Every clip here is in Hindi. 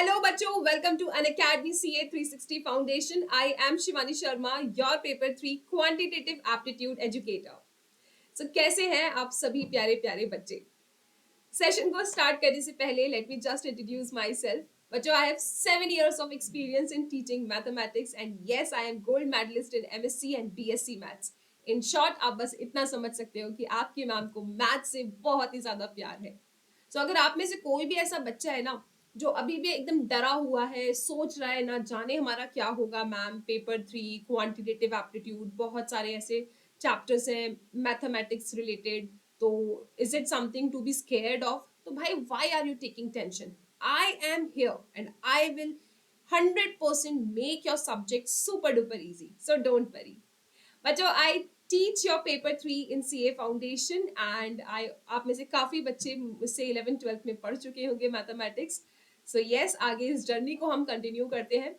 Hello बच्चों, welcome to Unacademy CA 360 Foundation. I am Shivani Sharma, your paper 3 quantitative aptitude educator. So कैसे हैं आप सभी प्यारे प्यारे बच्चे? सेशन को स्टार्ट करने से पहले let me just introduce myself. बच्चों, I have 7 years of experience in teaching mathematics and yes, I am gold medalist in MSc and BSc Maths. In short, आप बस इतना समझ सकते हो कि आपकी मैम को मैथ से बहुत ही ज्यादा प्यार है. So अगर आप में से कोई भी ऐसा बच्चा है ना जो अभी भी एकदम डरा हुआ है, सोच रहा है ना जाने हमारा क्या होगा मैम, पेपर 3 क्वांटिटेटिव एप्टीट्यूड, बहुत सारे ऐसे चैप्टर्स हैं मैथमेटिक्स रिलेटेड, तो is it something to be scared of? तो भाई why are you taking tension? I am here and I will 100% make your subject super duper easy, so don't worry. बच्चों, I teach your paper 3 in CA foundation and I आप में से काफी बच्चे मुझसे 11th-12th में पढ़ चुके होंगे मैथमेटिक्स. सो यस, आगे इस जर्नी को हम कंटिन्यू करते हैं.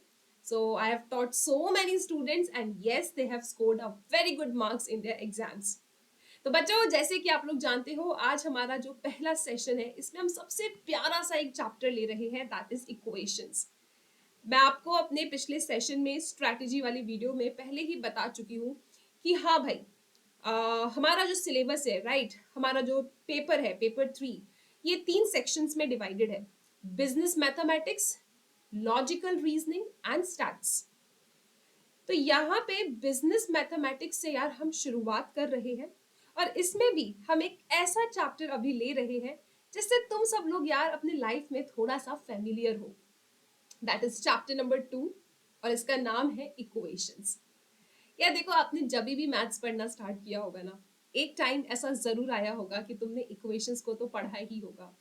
So I have taught so many students and yes, they have scored a very good marks in their exams. तो बच्चों, जैसे कि आप लोग जानते हो, आज हमारा जो पहला सेशन है इसमें हम सबसे प्यारा सा एक चैप्टर ले रहे हैं, दैट इज इक्वेशंस. मैं आपको अपने पिछले सेशन में स्ट्रैटेजी वाली वीडियो में पहले ही बता चुकी हूँ कि हाँ भाई, हमारा जो सिलेबस है, राइट, हमारा जो पेपर है, पेपर 3, ये 3 सेक्शंस में डिवाइडेड है: business mathematics, logical reasoning and stats. तो यहाँ पे बिजनेस मैथमेटिक्स से यार हम शुरुआत कर रहे हैं और इसमें भी हम एक ऐसा चैप्टर अभी ले रहे हैं जिससे तुम सब लोग यार अपने लाइफ में थोड़ा सा फेमिलियर हो. दैट इज चैप्टर नंबर 2 और इसका नाम है इक्वेशंस. यार देखो, आपने जब भी मैथ्स पढ़ना स्टार्ट किया होगा ना, एक टाइम ऐसा जरूर आया होगा कि तुमने इक्वेशंस को तो पढ़ा ही होगा.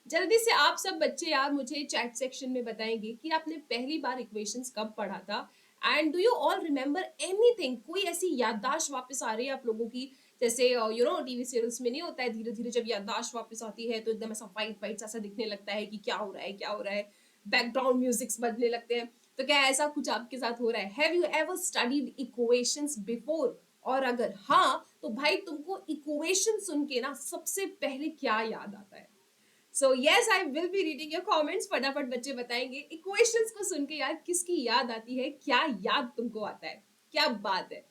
जल्दी से आप सब बच्चे यार मुझे चैट सेक्शन में बताएंगे कि आपने पहली बार इक्वेशंस कब पढ़ा था and do you all remember anything. कोई ऐसी याददाश्त वापस आ रही है आप लोगों की? जैसे यू नो टीवी सीरियल्स में नहीं होता है, धीरे धीरे जब याददाश्त वापस आती है तो एकदम ऐसा वाइट वाइट ऐसा दिखने लगता है कि क्या हो रहा है क्या हो रहा है, बैकग्राउंड म्यूजिक्स बजने लगते हैं. तो क्या ऐसा कुछ आपके साथ हो रहा है? Have you ever studied equations before? और अगर हाँ, तो भाई तुमको इक्वेशन सुन के ना सबसे पहले क्या याद आता है? So yes, I will be reading your comments. फटाफट बच्चे बताएंगे इक्वेशंस को सुन के यार किसकी याद आती है, क्या याद तुमको आता है. क्या बात है,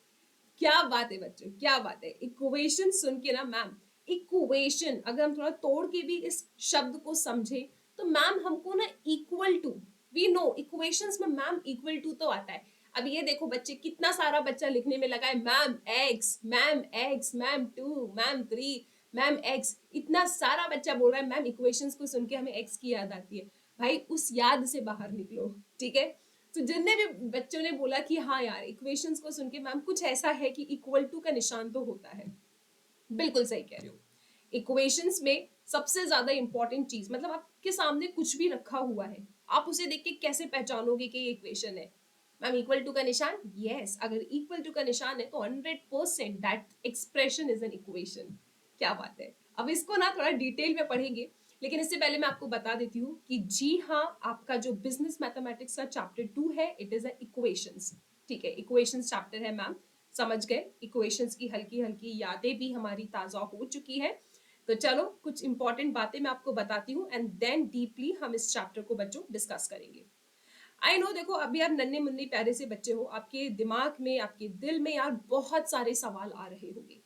क्या बात है बच्चों, क्या बात है. इक्वेशन सुन के ना मैम, इक्वेशन अगर हम थोड़ा तोड़ के भी इस शब्द को समझे तो मैम हमको ना equal to, we know equations में मैम इक्वल टू तो आता है. अब ये देखो बच्चे, कितना सारा बच्चा लिखने में लगा है ma'am x, ma'am x, ma'am 2, ma'am 3, ma'am x. इतना सारा बच्चा बोल रहा है मैम इक्वेशंस को सुन के हमें एक्स की याद आती है. भाई उस याद से बाहर निकलो, ठीक है. तो जितने भी बच्चों ने बोला कि हाँ यार इक्वेशंस को सुन के मैम कुछ ऐसा है कि इक्वल टू का निशान तो होता है, बिल्कुल सही कह रहे हो. इक्वेशंस में सबसे ज्यादा इंपॉर्टेंट चीज, मतलब आपके सामने कुछ भी रखा हुआ है, आप उसे देख के कैसे पहचानोगे कि ये इक्वेशन है? मैम इक्वल टू का निशान, यस, अगर इक्वल टू का निशान है तो 100% that expression is an equation. क्या बात है. अब इसको ना थोड़ा डिटेल में पढ़ेंगे, लेकिन इससे पहले मैं आपको बता देती हूँ कि जी हाँ, आपका जो बिजनेस मैथमेटिक्स का चैप्टर 2 है, इट इज इक्वेशंस. ठीक है, इक्वेशंस चैप्टर है मैम, समझ गए. इक्वेशंस की हल्की हल्की यादें भी हमारी ताजा हो चुकी है. तो चलो कुछ इंपॉर्टेंट बातें मैं आपको बताती हूँ एंड देन डीपली हम इस चैप्टर को बच्चों डिस्कस करेंगे. आई नो, देखो अभी आप नन्हे मुन्ने प्यारे से बच्चे हो, आपके दिमाग में, आपके दिल में यार बहुत सारे सवाल आ रहे होंगे.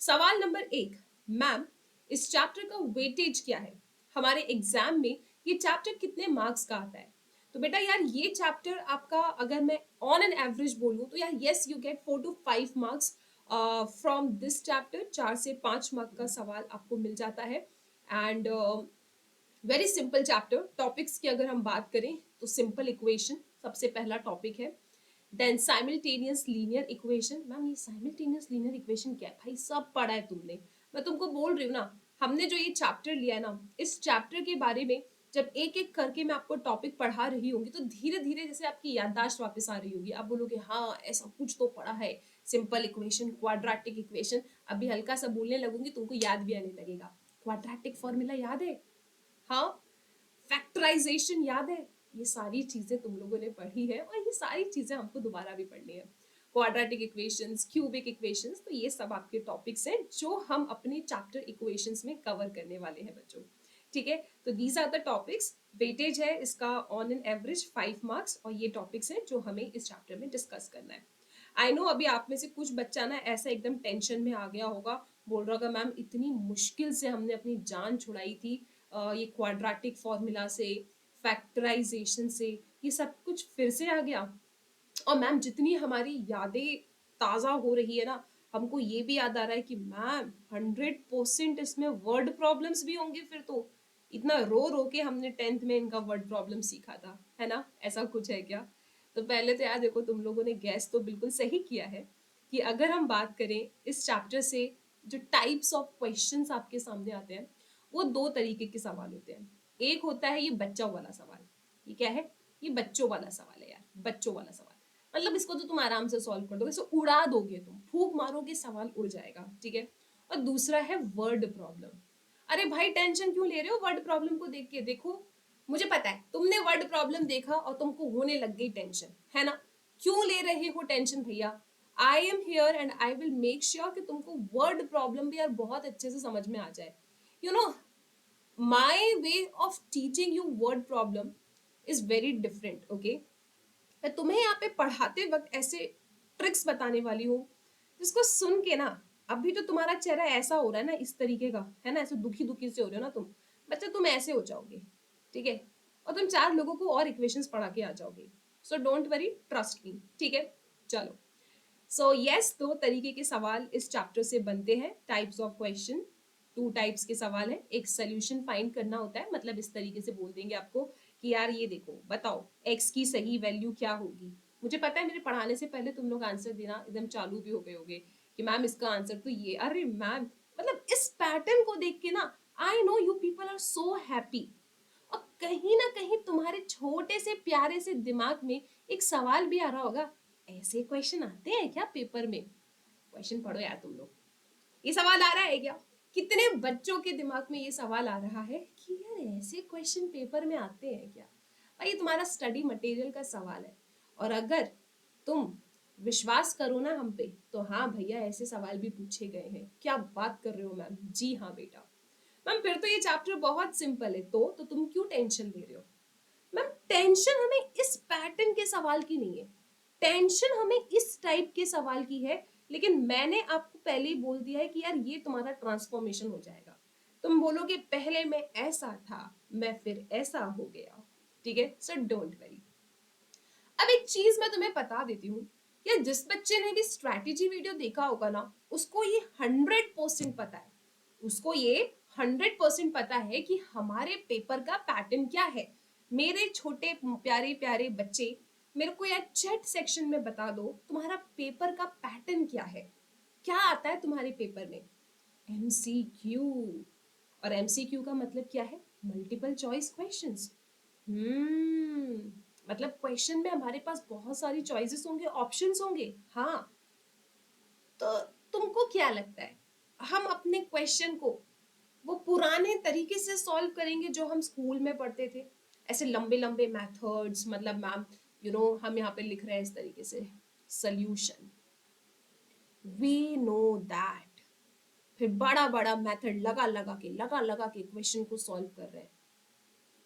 सवाल नंबर 1, मैम इस चैप्टर का वेटेज क्या है? हमारे एग्जाम में ये चैप्टर कितने मार्क्स का आता है? तो बेटा यार ये चैप्टर आपका, अगर मैं ऑन एन एवरेज बोलूँ तो यार yes, you get 4 to 5 marks from this chapter. 4 से 5 मार्क का सवाल आपको मिल जाता है. And very simple chapter. Topics की अगर हम बात करें तो सिंपल इक्वेशन सबसे पहला टॉपिक है. Then simultaneous linear equation. Ma'am ये साइमल्टेनियस लीनियर इक्वेशन क्या है? भाई सब पढ़ा है तुमने, मैं तुमको बोल रही हूँ ना, हमने जो ये चैप्टर लिया है ना, इस चैप्टर के बारे में जब एक एक करके मैं आपको टॉपिक पढ़ा रही होंगी तो धीरे धीरे जैसे आपकी याददाश्त वापस आ रही होगी, आप बोलोगे हाँ ऐसा कुछ तो पढ़ा है. सिंपल इक्वेशन, क्वाड्रेटिक इक्वेशन, अभी हल्का सा बोलने लगूंगी तुमको याद भी आने लगेगा. क्वाड्रेटिक फॉर्मूला याद है? हाँ. फैक्टराइजेशन याद है? ये सारी चीजें तुम लोगों ने पढ़ी है और ये सारी चीजें हमको दोबारा भी पढ़नी है. क्वाड्रेटिक इक्वेशंस, क्यूबिक इक्वेशंस, तो ये सब आपके टॉपिक्स हैं जो हम अपने चैप्टर इक्वेशंस में कवर करने वाले हैं बच्चों. ठीक है, तो these are the topics. Weightage है इसका ऑन एन एवरेज 5 मार्क्स, और ये टॉपिक्स हैं जो हमें इस चैप्टर में डिस्कस करना है। आई नो अभी आप में से कुछ बच्चा ना ऐसा एकदम टेंशन में आ गया होगा, बोल रहा होगा मैम इतनी मुश्किल से हमने अपनी जान छुड़ाई थी, ये क्वाड्रेटिक फॉर्मूला से, फैक्टराइजेशन से, ये सब कुछ फिर से आ गया। और मैम जितनी हमारी यादें ताज़ा हो रही है ना, हमको ये भी याद आ रहा है कि मैम 100% इसमें वर्ड प्रॉब्लम्स भी होंगे, फिर तो इतना रो रो के हमने 10th में इनका वर्ड प्रॉब्लम सीखा था, है ना? ऐसा कुछ है क्या? तो पहले तो यार देखो, तुम लोगों ने गैस तो बिल्कुल सही किया है कि अगर हम बात करें इस चैप्टर से, जो टाइप्स ऑफ क्वेश्चंस आपके सामने आते हैं वो दो तरीके के सवाल होते हैं। एक होता है ये बच्चों वाला सवाल। ये क्या है? ये बच्चों वाला सवाल है यार, बच्चों वाला सवाल। मतलब इसको तो तुम आराम से सॉल्व कर दोगे, इसको उड़ा दोगे, तुम फूंक मारोगे सवाल उड़ जाएगा, ठीक है। और दूसरा है वर्ड प्रॉब्लम। अरे भाई टेंशन क्यों ले रहे हो वर्ड प्रॉब्लम को देख के? देखो मुझे पता है तुमने वर्ड प्रॉब्लम देखा और तुमको होने लग गई टेंशन, है ना? क्यों ले रहे हो टेंशन भैया? आई am here and I will make sure कि तुमको वर्ड प्रॉब्लम भी यार बहुत अच्छे से समझ में आ जाए। You know, my way of teaching you word problem is very different, okay. मैं तुम्हें यहाँ पे पढ़ाते वक्त ऐसे ट्रिक्स बताने वाली हूँ जिसको सुन के ना, अभी तो तुम्हारा चेहरा ऐसा हो रहा है ना, इस तरीके का है ना, ऐसे दुखी दुखी से हो रहे हो ना तुम, बच्चा तुम ऐसे हो जाओगे, ठीक है। और तुम 4 लोगों को और इक्वेशंस पढ़ा के आ जाओगे। So don't worry, trust me, ठीक है। चलो, सो यस, दो तरीके के सवाल इस चैप्टर से बनते हैं। टाइप्स ऑफ क्वेश्चन, 2 टाइप्स के सवाल है। एक सोल्यूशन फाइंड करना होता है, मतलब इस तरीके से बोल देंगे आपको कि यार ये देखो, बताओ एक्स की सही वैल्यू क्या होगी। मुझे पता है मेरे पढ़ाने से पहले तुम लोग आंसर देना एकदम चालू भी हो गए होगे कि मैम इसका आंसर तो ये, अरे मैम, मतलब इस पैटर्न को देख के ना, I know you people are so happy. और कहीं ना कहीं तुम्हारे छोटे से प्यारे से दिमाग में एक सवाल भी आ रहा होगा, ऐसे क्वेश्चन आते हैं क्या पेपर में? क्वेश्चन पढ़ो यार तुम लोग, ये सवाल आ रहा है क्या? कितने बच्चों के दिमाग में ये सवाल आ रहा है कि यार ऐसे क्वेश्चन पेपर में आते हैं क्या? भाई ये तुम्हारा स्टडी मटेरियल का सवाल है। और अगर तुम विश्वास करो ना हम पे, तो हाँ भैया ऐसे सवाल भी पूछे गए हैं। क्या बात कर रहे हो मैम? जी हाँ बेटा। मैम फिर तो ये चैप्टर बहुत सिंपल है, तो तुम क्यों टेंशन ले रहे हो? मैम टेंशन हमें इस पैटर्न के सवाल की नहीं है, टेंशन हमें इस टाइप के सवाल की है। लेकिन मैंने आपको पहले ही बोल दिया है कि यार ये तुम्हारा ट्रांसफॉर्मेशन हो जाएगा। तुम बोलोगे पहले मैं ऐसा था, मैं फिर ऐसा हो गया, ठीक है। So don't worry. अब एक चीज मैं तुम्हें बता देती हूँ, या जिस बच्चे ने भी स्ट्रैटेजी वीडियो देखा होगा ना, उसको ये 100% पता है, उसको ये 100% पता है कि हमारे पेपर का पैटर्न क्या है। मेरे छोटे प्यारे प्यारे बच्चे, मेरे को यार चैट सेक्शन में बता दो तुम्हारा पेपर का पैटर्न क्या है, क्या आता है तुम्हारे पेपर में? एमसीक्यू। और एमसीक्यू का मतलब क्या है? Multiple choice questions. हम्म, मतलब क्वेश्चन में हमारे पास बहुत सारी चॉइसेस होंगे, ऑप्शंस होंगे, हाँ। तो तुमको क्या लगता है हम अपने क्वेश्चन को वो पुराने तरीके से सॉल्व करेंगे जो हम स्कूल में पढ़ते थे, ऐसे लंबे लंबे मेथड्स, मतलब मैम हम यहाँ पे लिख रहे हैं इस तरीके से, सॉल्यूशन, वी नो दैट, फिर बड़ा बड़ा मेथड लगा लगा के क्वेश्चन को सॉल्व कर रहे हैं?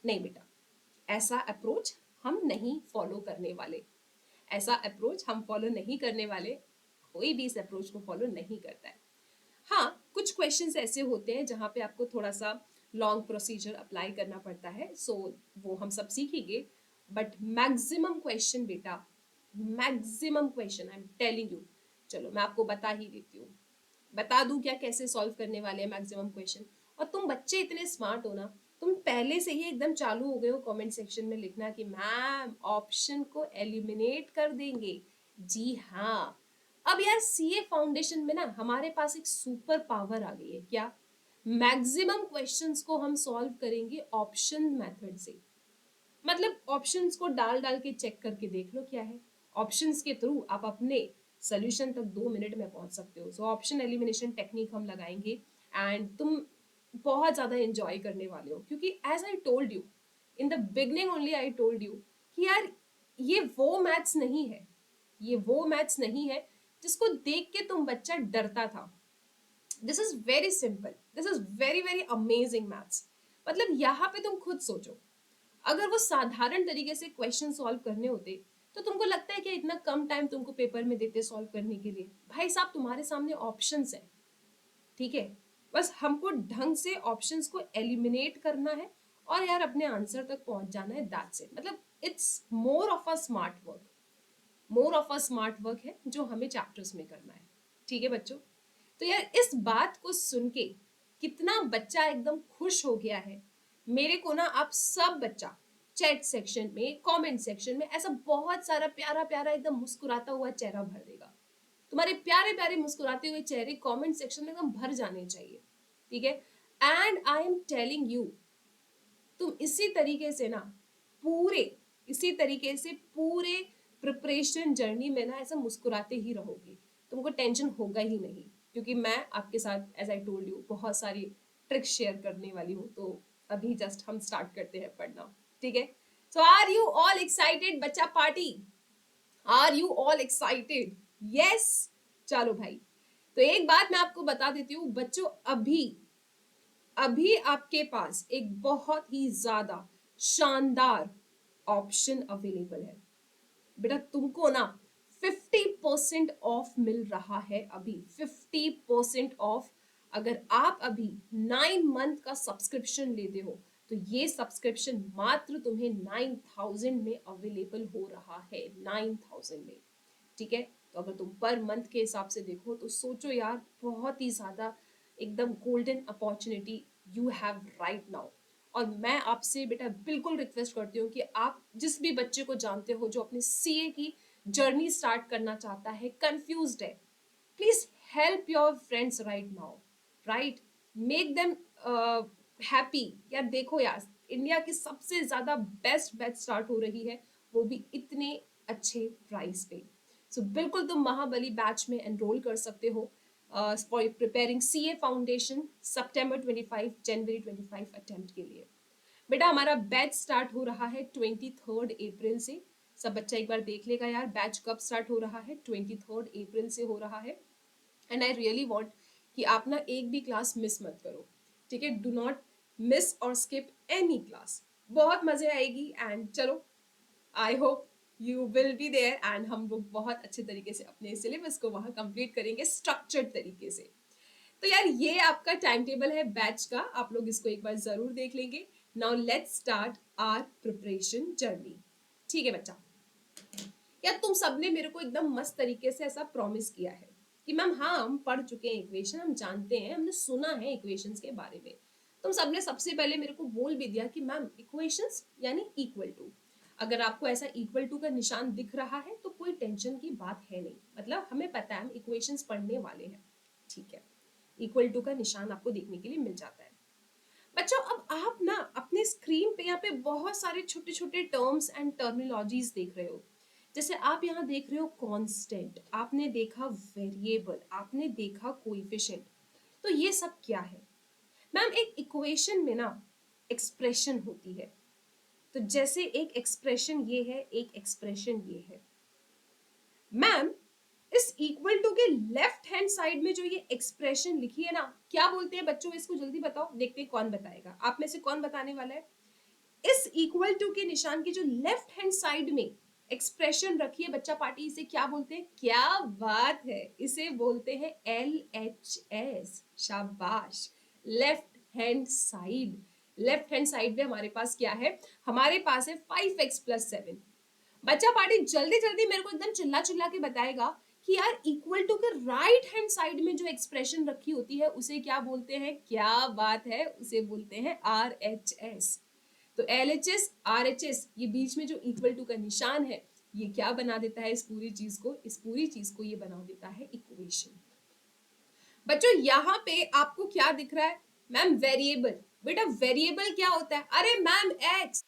नहीं बेटा, ऐसा अप्रोच हम नहीं फॉलो करने वाले, ऐसा अप्रोच हम फॉलो नहीं करने वाले। कोई भी इस अप्रोच को फॉलो नहीं करता है। हाँ, कुछ क्वेश्चंस ऐसे होते हैं जहाँ पे आपको थोड़ा सा लॉन्ग प्रोसीजर अप्लाई करना पड़ता है, सो वो हम सब सीखेंगे। बट मैक्सिमम क्वेश्चन बेटा, maximum question I am telling you, चलो मैं आपको बता ही देती हूँ, बता दूं क्या कैसे सॉल्व करने वाले हैं मैक्सिमम क्वेश्चन। और तुम बच्चे इतने स्मार्ट हो ना, तुम पहले से ही एकदम चालू हो गए हो कमेंट सेक्शन में लिखना कि मैम ऑप्शन को एलिमिनेट कर देंगे। जी हाँ, अब यार सीए फाउंडेशन में ना हमारे पास एक सुपर पावर आ गई है। क्या? मैक्सिमम क्वेश्चंस को हम सॉल्व करेंगे ऑप्शन मेथड से। मतलब ऑप्शंस को डाल डाल के चेक करके देख लो क्या है। ऑप्शंस के थ्रू आप अपने सोल्यूशन तक 2 मिनट में पहुंच सकते हो। सो ऑप्शन एलिमिनेशन टेक्निक हम लगाएंगे एंड तुम बहुत ज्यादा एंजॉय करने वाले हो, क्योंकि as I told you in the beginning only, I told you कि यार ये वो मैथ्स नहीं है, ये वो मैथ्स नहीं है जिसको देख के तुम बच्चा डरता था। This is very simple, this is very very amazing maths. मतलब यहाँ पे तुम खुद सोचो, अगर वो साधारण तरीके से क्वेश्चन सॉल्व करने होते तो तुमको लगता है कि इतना कम टाइम तुमको पेपर में देते सॉल्व करने के लिए? भाई साहब, तुम्हारे सामने ऑप्शंस है, ठीक है? बस हमको ढंग से ऑप्शंस को एलिमिनेट करना है और यार अपने आंसर तक पहुंच जाना है, दैट्स इट। मतलब it's more of a smart work, more of a smart work है जो हमें चैप्टर्स में करना है, ठीक है बच्चों? तो यार इस बात को सुन के कितना बच्चा एकदम खुश हो गया है। मेरे को ना आप सब बच्चा चैट सेक्शन में, कमेंट सेक्शन में ऐसा बहुत सारा प्यारा प्यारा एकदम मुस्कुराता हुआ चेहरा भर देगा। तुम्हारे प्यारे प्यारे मुस्कुराते हुए चेहरे कमेंट सेक्शन में एकदम भर जाने चाहिए, ठीक है? And I am telling you, तुम इसी तरीके से ना पूरे इसी तरीके से पूरे प्रिपरेशन जर्नी में ना ऐसा मुस्कुराते ही रहोगे, तुमको टेंशन होगा ही नहीं, क्योंकि मैं आपके साथ एज आई टोल्ड यू बहुत सारी ट्रिक्स शेयर करने वाली हूँ। तो अभी जस्ट हम स्टार्ट करते हैं पढ़ना, ठीक है? So are you all excited बच्चा party? Are you all excited? Yes. चलो भाई, तो एक बात मैं आपको बता देती हूँ बच्चों, अभी अभी आपके पास एक बहुत ही ज्यादा शानदार ऑप्शन अवेलेबल है। बेटा तुमको ना 50% ऑफ मिल रहा है अभी, 50% ऑफ। अगर आप अभी 9 मंथ का सब्सक्रिप्शन लेते हो तो ये सब्सक्रिप्शन मात्र तुम्हें 9000 में अवेलेबल हो रहा है, 9000 में, ठीक है? तो अगर तुम पर मंथ के हिसाब से देखो तो सोचो यार, बहुत ही ज्यादा एकदम golden opportunity you have right now. और मैं आपसे बेटा बिल्कुल रिक्वेस्ट करती हूँ कि आप जिस भी बच्चे को जानते हो जो अपने सीए की जर्नी स्टार्ट करना चाहता है, कंफ्यूज्ड है, please help your friends right now, right? Make them happy. यार देखो यार, इंडिया की सबसे ज्यादा बेस्ट बैच स्टार्ट हो रही है, वो भी इतने अच्छे प्राइस पे। सो बिल्कुल तुम महाबली बैच में एनरोल कर सकते हो for preparing CA foundation September 25 January 25 attempt के लिए। बेटा हमारा बैच स्टार्ट हो रहा है 23 अप्रैल से। सब बच्चा एक बार देख लेगा यार बैच कब स्टार्ट हो रहा है, 23 अप्रैल से हो रहा है। एंड आई रियली वॉन्ट कि आप ना एक भी क्लास मिस मत करो, ठीक है? डू नॉट मिस और स्किप एनी क्लास, बहुत मजे आएगी। एंड चलो, I hope you will be there and हम लोग बहुत अच्छे तरीके से अपने सिलेबस को वहाँ कंप्लीट करेंगे स्ट्रक्चर्ड तरीके से। तो यार ये आपका टाइम टेबल है बैच का, आप लोग इसको एक बार जरूर देख लेंगे। Now let's start our preparation journey, ठीक है बच्चा? यार तुम सबने मेरे को एकदम मस्त तरीके से ऐसा प्रॉमिस किया है कि मैम हाँ हम पढ़ चुके हैं इक्वेशन, हम जानते हैं, हमने सुना है इक्वेशंस के बारे में। तुम सबने सबसे पहले मेरे को बोल भी दिया कि मैम इक्वेशंस यानी इक्वल टू, अगर आपको ऐसा इक्वल टू का निशान दिख रहा है तो कोई टेंशन की बात है नहीं, मतलब हमें पता है हम इक्वेशंस पढ़ने वाले हैं, ठीक है? इक्वल टू का निशान आपको देखने के लिए मिल जाता है। बच्चों अब आप ना अपने स्क्रीन पे यहाँ पे बहुत सारे छोटे छोटे टर्म्स एंड टर्मिनोलॉजीज देख रहे हो। जैसे आप यहाँ देख रहे हो कांस्टेंट, आपने देखा वेरिएबल, आपने देखा कोएफिशिएंट। तो ये सब क्या है? मैम एक इक्वेशन में ना एक्सप्रेशन होती है, तो जैसे एक एक्सप्रेशन ये है, एक एक्सप्रेशन ये है। मैम इस इक्वल टू के लेफ्ट हैंड साइड में जो ये एक्सप्रेशन लिखी है ना, क्या बोलते हैं बच्चों? इसको जल्दी बताओ, देखते हैं कौन बताएगा। आप में से कौन बताने वाला है? इस इक्वल टू के निशान की जो लेफ्ट हैंड साइड में एक्सप्रेशन रखी है बच्चा पार्टी, इसे क्या बोलते हैं? क्या बात है, इसे बोलते हैं LHS। शाबाश, left hand side. Left hand side में हमारे पास क्या है? हमारे पास है 5x+7। बच्चा पार्टी जल्दी जल्दी मेरे को एकदम चिल्ला चिल्ला के बताएगा कि यार इक्वल टू के राइट हैंड साइड में जो एक्सप्रेशन रखी होती है उसे क्या बोलते हैं? क्या बात है, उसे बोलते हैं RHS। तो LHS RHS, ये बीच में जो इक्वल टू का निशान है, ये क्या बना देता है? इस पूरी चीज को ये बना देता है इक्वेशन। बच्चों यहाँ पे आपको क्या दिख रहा है? Ma'am variable. बेटा वेरिएबल क्या होता है? अरे मैम एक्स।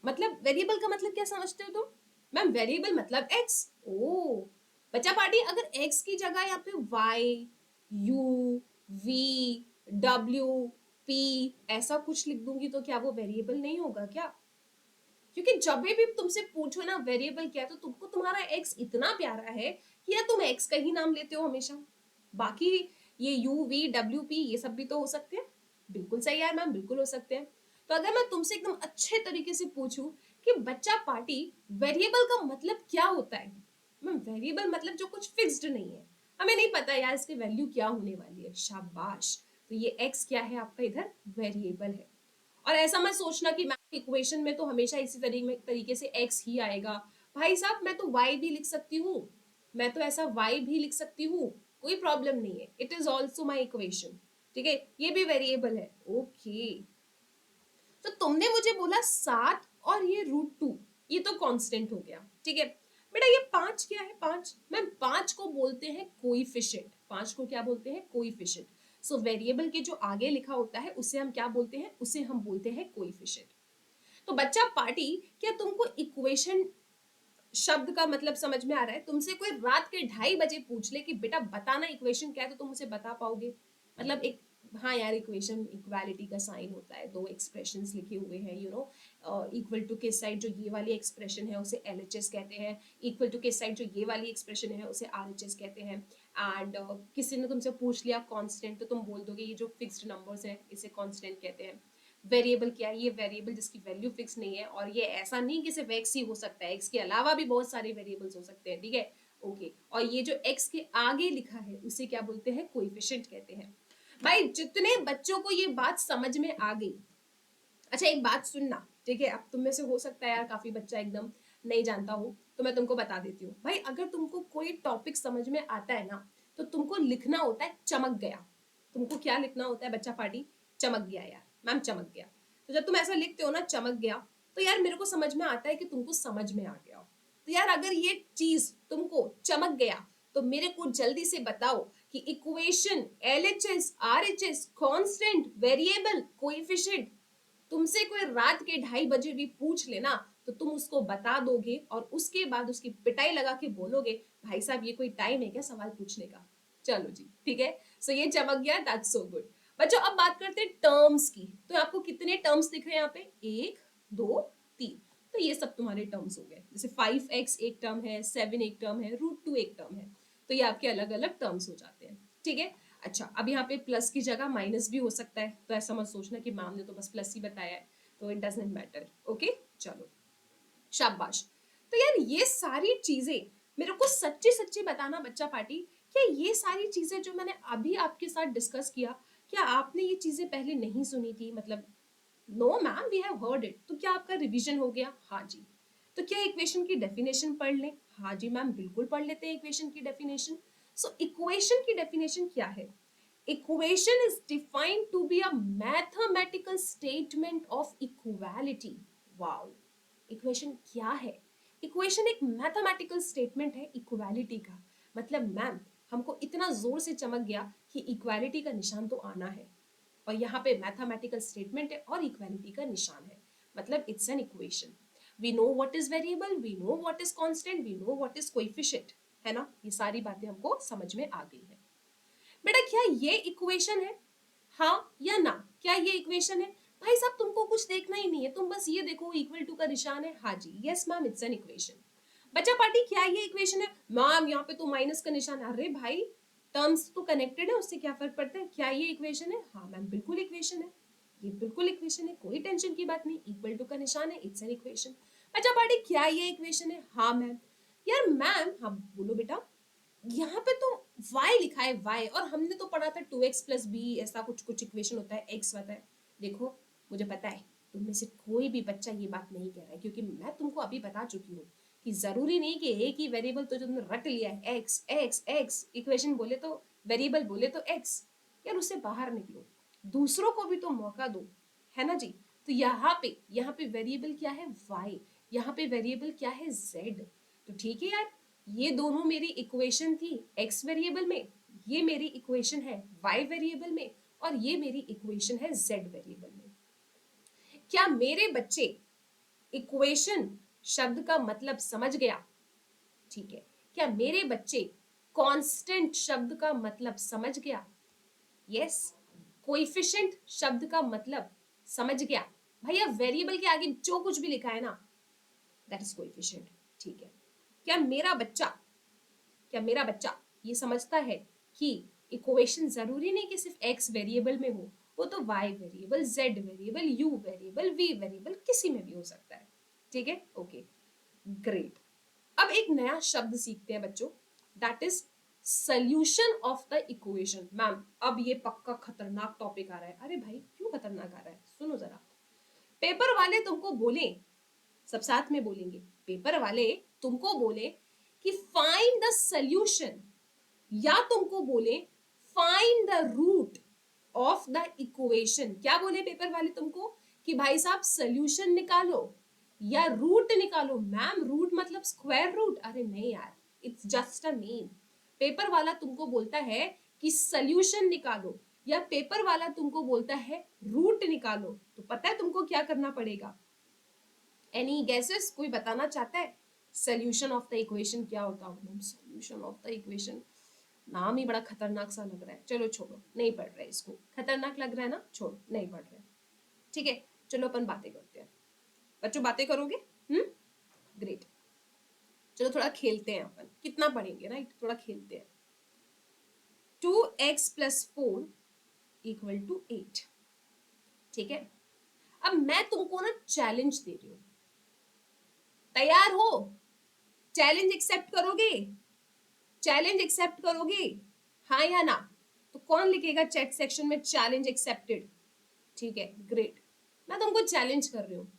मतलब वेरिएबल का मतलब क्या समझते हो तुम? मैम वेरिएबल मतलब एक्स। ओ बच्चा पार्टी, अगर एक्स की जगह यहाँ पे Y, U, V, W, P ऐसा कुछ लिख दूंगी तो क्या वो वेरिएबल नहीं होगा क्या? क्योंकि जब भी तुमसे पूछो ना वेरिएबल क्या, तो तुमको तुम्हारा एक्स इतना प्यारा है कि यार तुम एक्स का ही नाम लेते हो हमेशा। बाकी ये यू, वी, डब्ल्यू, पी ये सब भी तो हो सकते हैं। बिल्कुल सही यार मैम, बिल्कुल हो सकते हैं। तो अगर मैं तुमसे एकदम अच्छे तरीके से पूछूं कि बच्चा पार्टी वेरिएबल का मतलब क्या होता है, मैम वेरिएबल मतलब जो कुछ फिक्स्ड नहीं है, हमें नहीं पता यार इसकी वैल्यू क्या होने वाली है, शाबाश। तो ये x क्या है आपका, इधर वेरिएबल है। और ऐसा मत सोचना कि मैम इक्वेशन में तो हमेशा इसी तरीके से x ही आएगा। भाई साहब मैं तो y भी लिख सकती हूँ, मैं तो ऐसा y भी लिख सकती हूँ, कोई प्रॉब्लम नहीं है, it is also my equation. ठीक है, ये भी वेरिएबल है। ओके, तो तुमने मुझे बोला 7 और ये √2, ये तो कांस्टेंट हो गया। ठीक है बेटा, ये 5 क्या है, 5 मैम 5 को बोलते हैं कोइफिशिएंट, 5 को क्या बोलते हैं, कोइफिशिएंट। सो वेरिएबल के जो आगे लिखा होता है उसे हम क्या बोलते हैं, उसे हम बोलते हैं कोइफिशिएंट। तो बच्चा पार्टी, क्या तुमको इक्वेशन शब्द का मतलब समझ में आ रहा है? तुमसे कोई रात के 2:30 बजे पूछ ले कि बेटा बताना इक्वेशन क्या है, तो तुम उसे बता पाओगे? मतलब एक, हाँ यार इक्वेशन इक्वालिटी का साइन होता है, दो एक्सप्रेशंस लिखे हुए हैं, यू नो, इक्वल टू किस साइड जो ये वाली एक्सप्रेशन है उसे LHS कहते हैं, इक्वल टू किस साइड जो ये वाली एक्सप्रेशन है उसे RHS कहते हैं। एंड किसी ने तुमसे पूछ लिया कांस्टेंट, तो तुम बोल दोगे ये जो फिक्स्ड नंबर्स हैं इसे कांस्टेंट कहते हैं। वेरिएबल क्या है, ये वेरिएबल जिसकी वैल्यू फिक्स नहीं है, और ये ऐसा नहीं कि सिर्फ एक्स ही हो सकता है, एक्स के अलावा भी बहुत सारे वेरिएबल्स हो सकते हैं। ठीक है, ओके। और ये जो एक्स के आगे लिखा है उसे क्या बोलते हैं, कोएफिशिएंट कहते हैं। भाई जितने बच्चों को ये बात समझ में आ गई, अच्छा एक बात सुनना, ठीक है, अब तुम में से हो सकता है यार काफी बच्चा एकदम नहीं जानता हो, तो मैं तुमको बता देती हूँ। भाई अगर तुमको कोई टॉपिक समझ में आता है ना, तो तुमको लिखना होता है चमक गया। तुमको क्या लिखना होता है बच्चा पार्टी, चमक गया यार, मैम चमक गया। तो जब तुम ऐसा लिखते हो ना चमक गया, तो यार मेरे को समझ में आता है कि तुमको समझ में आ गया। तो यार अगर ये चीज तुमको चमक गया, तो मेरे को जल्दी से बताओ कि equation, LHS, RHS, constant, variable, coefficient, तुमसे कोई रात के 2:30 बजे भी पूछ लेना, तो तुम उसको बता दोगे और उसके बाद उसकी पिटाई लगा के बोलोगे भाई साहब ये कोई टाइम है क्या सवाल पूछने का। चलो जी ठीक है, सो ये चमक गया, दैट्स सो गुड। बच्चों अब बात करते हैं टर्म्स की। तो आपको कितने टर्म्स दिख रहे हैं यहाँ पे, 1 2 3, तो ये सब तुम्हारे टर्म्स हो गए। जैसे 5x एक टर्म है, 7 एक टर्म है, √2 एक टर्म है, तो ये आपके अलग अलग टर्म्स हो जाते हैं। ठीक है, अच्छा अब यहाँ पे प्लस की जगह माइनस भी हो सकता है, तो ऐसा मत सोचना कि मैम ने तो बस प्लस ही बताया है, तो इट डजंट मैटर। ओके चलो, शाबाश। तो यार ये सारी चीजें मेरे को सच्ची सच्ची बताना बच्चा पार्टी, क्या ये सारी चीजें जो मैंने अभी आपके साथ डिस्कस किया, क्या आपने ये चीजें पहले नहीं सुनी थी? मतलब no ma'am we have heard it, तो क्या आपका रिवीजन हो गया? हाँ जी। तो क्या इक्वेशन की डेफिनेशन पढ़ लें? हाँ जी मैम बिल्कुल पढ़ लेते हैं इक्वेशन की डेफिनेशन। सो इक्वेशन की डेफिनेशन क्या है? Equation is defined to be a mathematical statement of equality. Wow! Equation क्या है? Equation एक mathematical statement है equality का। मतलब मैम हमको इतना जोर से चमक गया कि equality का निशान तो आना है, और यहाँ पे mathematical statement है और equality का निशान है, मतलब it's an equation. We know what is variable, we know what is constant, we know what is coefficient, है ना? ये सारी बातें हमको समझ में आ गई है। बेटा क्या ये इक्वेशन है, हाँ या ना? क्या ये इक्वेशन है? भाई साहब तुमको कुछ देखना ही नहीं है, तुम बस ये देखो इक्वल टू का निशान है, हाँ जी yes ma'am it's an equation. बच्चा पार्टी क्या ये इक्वेशन है? मैम यहाँ पे तो माइनस का निशान है। अरे भाई टर्म्स तो कनेक्टेड है, उससे क्या फर्क पड़ता है, क्या ये इक्वेशन है? हाँ मैम बिल्कुल इक्वेशन है, ये बिल्कुल इक्वेशन है, कोई टेंशन की बात नहीं, इक्वल टू का निशान है, इट्स एन इक्वेशन। बच्चा पार्टी क्या ये इक्वेशन है? हाँ मैम। यार मैम, हाँ बोलो बेटा। यहाँ पे तो y लिखा है y, और हमने तो पढ़ा था 2x+b, ऐसा कुछ कुछ इक्वेशन होता है, x होता है। देखो मुझे पता है तुम में से कोई भी बच्चा ये बात नहीं कह रहा है, क्योंकि मैं तुमको अभी बता चुकी हूँ कि जरूरी नहीं कि एक ही वेरिएबल तो जो तुमने रट लिया है x x x, इक्वेशन बोले तो वेरिएबल बोले तो x, यार उससे बाहर निकलो, दूसरों को भी तो मौका दो, है ना जी। तो यहाँ पे वेरिएबल क्या है, y, यहाँ पे वेरिएबल क्या है, z। तो ठीक है यार, ये दोनों मेरी इक्वेशन थी x वेरिएबल में, ये मेरी इक्वेशन है y वेरिएबल में, और ये मेरी इक्वेशन है z वेरिएबल में। क्या मेरे बच्चे इक्वेशन शब्द का मतलब समझ गया? ठीक है, क्या मेरे बच्चे कांस्टेंट शब्द का मतलब समझ गया? यस। कोएफिशिएंट शब्द का मतलब समझ गया? भैया वेरिएबल के आगे जो कुछ भी लिखा है ना, दैट इज कोएफिशिएंट। ठीक है, क्या मेरा बच्चा ये समझता है कि इक्वेशन जरूरी नहीं कि सिर्फ x वेरिएबल में हो, वो तो y variable, z variable, u variable, v variable किसी में भी हो सकता है। ठीक है, ओके, ग्रेट। अब एक नया शब्द सीखते हैं बच्चों, that is solution of the equation. Ma'am अब ये पक्का खतरनाक टॉपिक आ रहा है। अरे भाई क्यों खतरनाक आ रहा है, सुनो जरा। पेपर वाले तुमको बोले, सब साथ में बोलेंगे, पेपर वाले तुमको बोले कि फाइंड द सोल्यूशन, या तुमको बोले find the root of the equation. क्या बोले पेपर वाले तुमको कि भाई साहब सोल्यूशन निकालो या रूट निकालो। मैम रूट मतलब स्क्वायर रूट? अरे नहीं यार, it's just a name. Paper वाला तुमको बोलता है कि सोल्यूशन निकालो, या पेपर वाला तुमको बोलता है रूट निकालो, तो पता है तुमको क्या करना पड़ेगा? एनी गेसेस, कोई बताना चाहता है सोल्यूशन ऑफ द इक्वेशन क्या होता है? सोल्यूशन ऑफ द इक्वेशन, नाम ही बड़ा खतरनाक सा लग रहा है। चलो छोड़ो, नहीं पढ़ रहे इसको, खतरनाक लग रहा है ना, छोड़ो, नहीं पढ़ रहे। ठीक है, चलो अपन बातें करते हैं। बच्चों बातें करोगे? ग्रेट। चलो थोड़ा खेलते हैं अपन, कितना पढ़ेंगे राइट, थोड़ा खेलते हैं। 2x + 4 = 8। ठीक है, अब मैं तुमको ना चैलेंज दे रही हूं, तैयार हो? चैलेंज एक्सेप्ट करोगे? चैलेंज एक्सेप्ट करोगे, हाँ या ना? तो कौन लिखेगा चैट सेक्शन में चैलेंज एक्सेप्टेड? ठीक है, ग्रेट। मैं तुमको चैलेंज कर रही हूँ,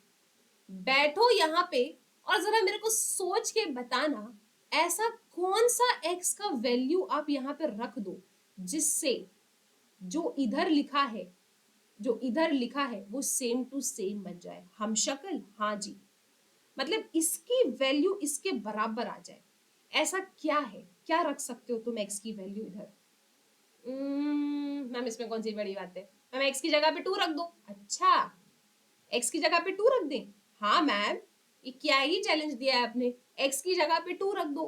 बैठो यहाँ पे और जरा मेरे को सोच के बताना, ऐसा कौन सा x का वैल्यू आप यहाँ पे रख दो जिससे जो इधर लिखा है, जो इधर लिखा है वो सेम टू सेम बन जाए। हम शक्ल, हाँ जी, मतलब इसकी वैल्यू इसके बराबर आ जाए। ऐसा क्या है, क्या रख सकते हो तुम x की वैल्यू इधर? मैम इसमें कौन सी बड़ी बात है, मैम x की जगह पे 2 रख दो। अच्छा, x की जगह पे 2 रख दें? हाँ मैम, ये क्या ही चैलेंज दिया है आपने, x की जगह पे 2 रख दो।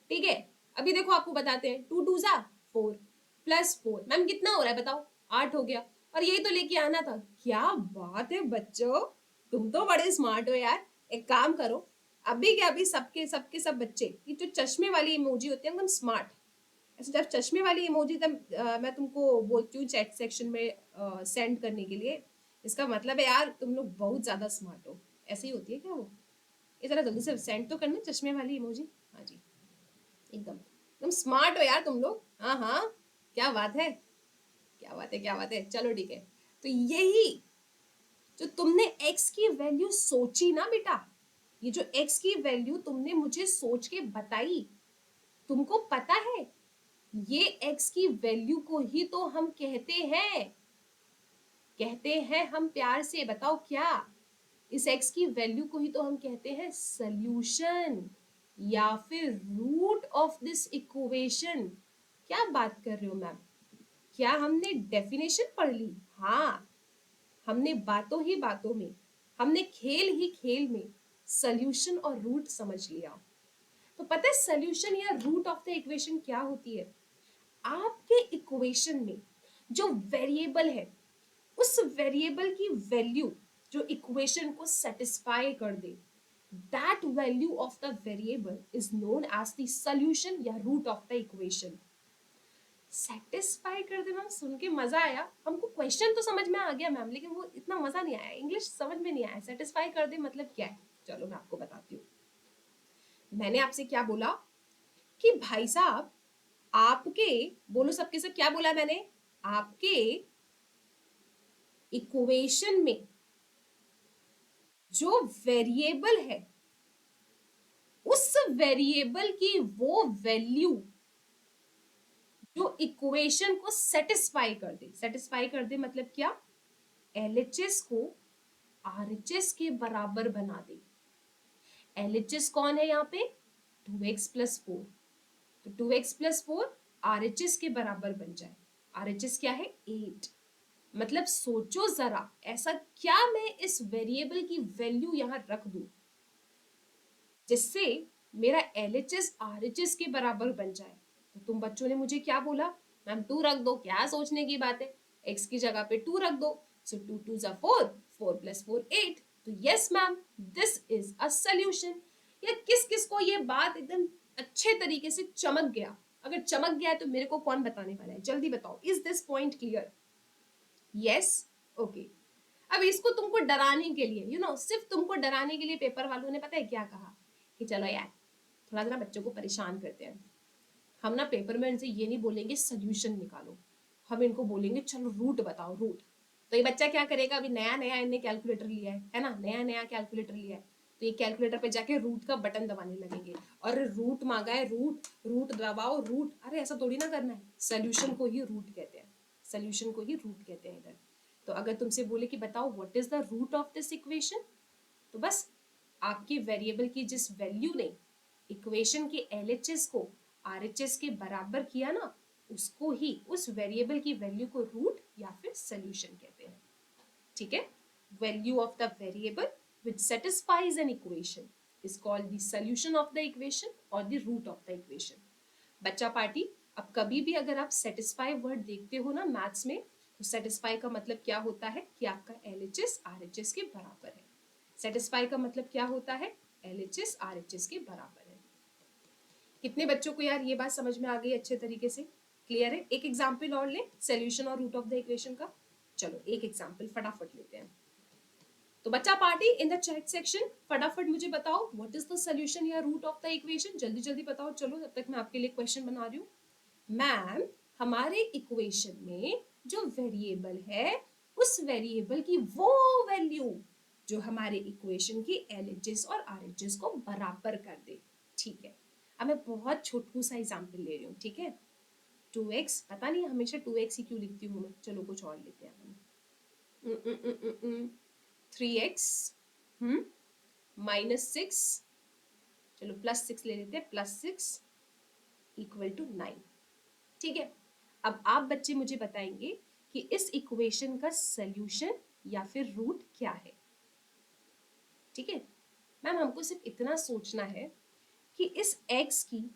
ठीक है, अभी देखो आपको बताते हैं, 2 2 जा 4 + 4, मैम कितना हो रहा है बताओ? 8 हो गया, और यही तो लेके आना था। क्या बात है बच्चों, तुम तो बड़े स्मार्ट हो यार। एक काम करो, अभी के अभी सबके सबके सब बच्चे, ये जो चश्मे वाली इमोजी होती है एकदम स्मार्ट, ऐसे जब चश्मे वाली इमोजी तब मैं तुमको बोलती हूँ चैट सेक्शन में सेंड करने के लिए, इसका मतलब है यार तुम लोग बहुत ज्यादा स्मार्ट हो। ऐसे ही होती है क्या वो? ये जरा जल्दी से सेंड तो करना चश्मे वाली इमोजी। हाँ जी, एकदम एकदम स्मार्ट हो यार तुम लोग। हाँ हाँ, क्या बात है, क्या बात है, क्या बात है। चलो ठीक है, तो यही जो तुमने x की वैल्यू सोची ना बेटा, ये जो x की वैल्यू तुमने मुझे सोच के बताई, तुमको पता है ये x की वैल्यू को ही तो हम कहते हैं, कहते हैं हम प्यार से, बताओ क्या? इस x की वैल्यू को ही तो हम कहते हैं सॉल्यूशन या फिर रूट ऑफ दिस इक्वेशन। क्या बात कर रहे हो मैम, क्या हमने डेफिनेशन पढ़ ली? हाँ, हमने बातों ही बातों में, हमने खेल ही खेल में सॉल्यूशन और रूट समझ लिया। तो पता है सॉल्यूशन या रूट ऑफ द इक्वेशन क्या होती है? आपके इक्वेशन में जो वेरिएबल है, उस वेरिएबल की वैल्यू जो इक्वेशन को सेटिस्फाई कर दे, that value of the variable is known as the solution या root of the equation. Satisfy कर दे मैम, सुन के मजा आया हमको, क्वेश्चन तो समझ में आ गया मैम, लेकिन वो इतना मजा नहीं आया, इंग्लिश समझ में नहीं आया। सेटिस्फाई कर दे मतलब क्या है, चलो मैं आपको बताती हूँ। मैंने आपसे क्या बोला कि भाई साहब आपके, बोलो सबके सब, क्या बोला मैंने? आपके इक्वेशन में जो वेरिएबल है, उस वेरिएबल की वो वैल्यू जो इक्वेशन को सेटिस्फाई कर दे। सेटिस्फाई कर दे मतलब क्या? LHS को RHS के बराबर बना दे। LHS कौन है यहाँ पे? 2x + 4, तो 2x + 4 RHS के बराबर बन जाए। RHS क्या है? 8। मतलब सोचो जरा, ऐसा क्या मैं इस वेरिएबल की वैल्यू यहाँ रख दूं जिससे मेरा LHS RHS के बराबर बन जाए? तो तुम बच्चों ने मुझे क्या बोला? मैम 2 रख दो, क्या सोचने की बात है, x की जगह पे 2 रख दो। सो 2 2 जा 4, 4 + 4 8। तो yes ma'am, this is a solution. या किस किस को ये बात एकदम अच्छे तरीके से चमक गया? अगर चमक गया है तो मेरे को कौन बताने वाला है, जल्दी बताओ, is this point clear? Yes, okay. अब इसको तुमको डराने के लिए सिर्फ तुमको डराने के लिए पेपर वालों ने पता है क्या कहा कि चलो यार थोड़ा सा ना बच्चों को परेशान करते हैं। हम ना पेपर में इनसे ये नहीं बोलेंगे सोल्यूशन निकालो, हम इनको बोलेंगे चलो रूट बताओ, रूट। तो ये बच्चा क्या करेगा, अभी नया नया इनने कैलकुलेटर लिया है ना, नया नया कैलकुलेटर लिया है, तो ये कैलकुलेटर पे जाके रूट का बटन दबाने लगेंगे और रूट मांगा है, रूट रूट दबाओ रूट। अरे ऐसा थोड़ी ना करना है, सोल्यूशन को ही रूट कहते हैं, सोल्यूशन को ही रूट कहते हैं इधर। तो अगर तुमसे बोले कि बताओ what is the root of this equation, तो बस आपकी वेरिएबल की जिस वैल्यू ने इक्वेशन के एलएचएस को आरएचएस के बराबर किया ना, उसको ही, उस वेरिएबल की वैल्यू को रूट या फिर सोल्यूशन कहते हैं। ठीक है, value of the variable which satisfies an equation is called the solution of the equation or the root of the equation। बच्चा पार्टी, अब कभी भी अगर आप सेटिस्फाई वर्ड देखते हो ना मैथ्स में, तो सेटिस्फाई का मतलब क्या होता है कि आपका एलएचएस आरएचएस के बराबर है। सेटिस्फाई का मतलब क्या होता है, एलएचएस आरएचएस के बराबर है। कितने बच्चों को यार ये बात समझ में आ गई अच्छे तरीके से, क्लियर है? एक एग्जाम्पल और ले सोल्यूशन और रूट ऑफ द इक्वेशन का। चलो एक एग्जाम्पल फटाफट लेते हैं। तो बच्चा party in the chat section फटाफट मुझे बताओ व्हाट इज द सोल्यूशन या रूट ऑफ द इक्वेशन, जल्दी जल्दी बताओ। चलो तब तक मैं आपके लिए क्वेश्चन बना रही हूँ। मैम, हमारे इक्वेशन में जो वेरिएबल है, उस वेरिएबल की वो वैल्यू जो हमारे इक्वेशन की एलएचएस और आरएचएस को बराबर कर दे। ठीक है, अब मैं बहुत छोटू सा एग्जाम्पल ले रही हूँ। ठीक है, 2x, पता नहीं हमेशा 2x ही क्यों लिखती हूँ मैं, चलो कुछ और लेते हैं हम। 3x -6, चलो +6 ले लेते हैं, +6 = 9। ठीक है, अब आप बच्चे मुझे बताएंगे कि इस इक्वेशन का सॉल्यूशन या फिर रूट क्या है। ठीक है मैम, हमको सिर्फ इतना सोचना है कि इस x की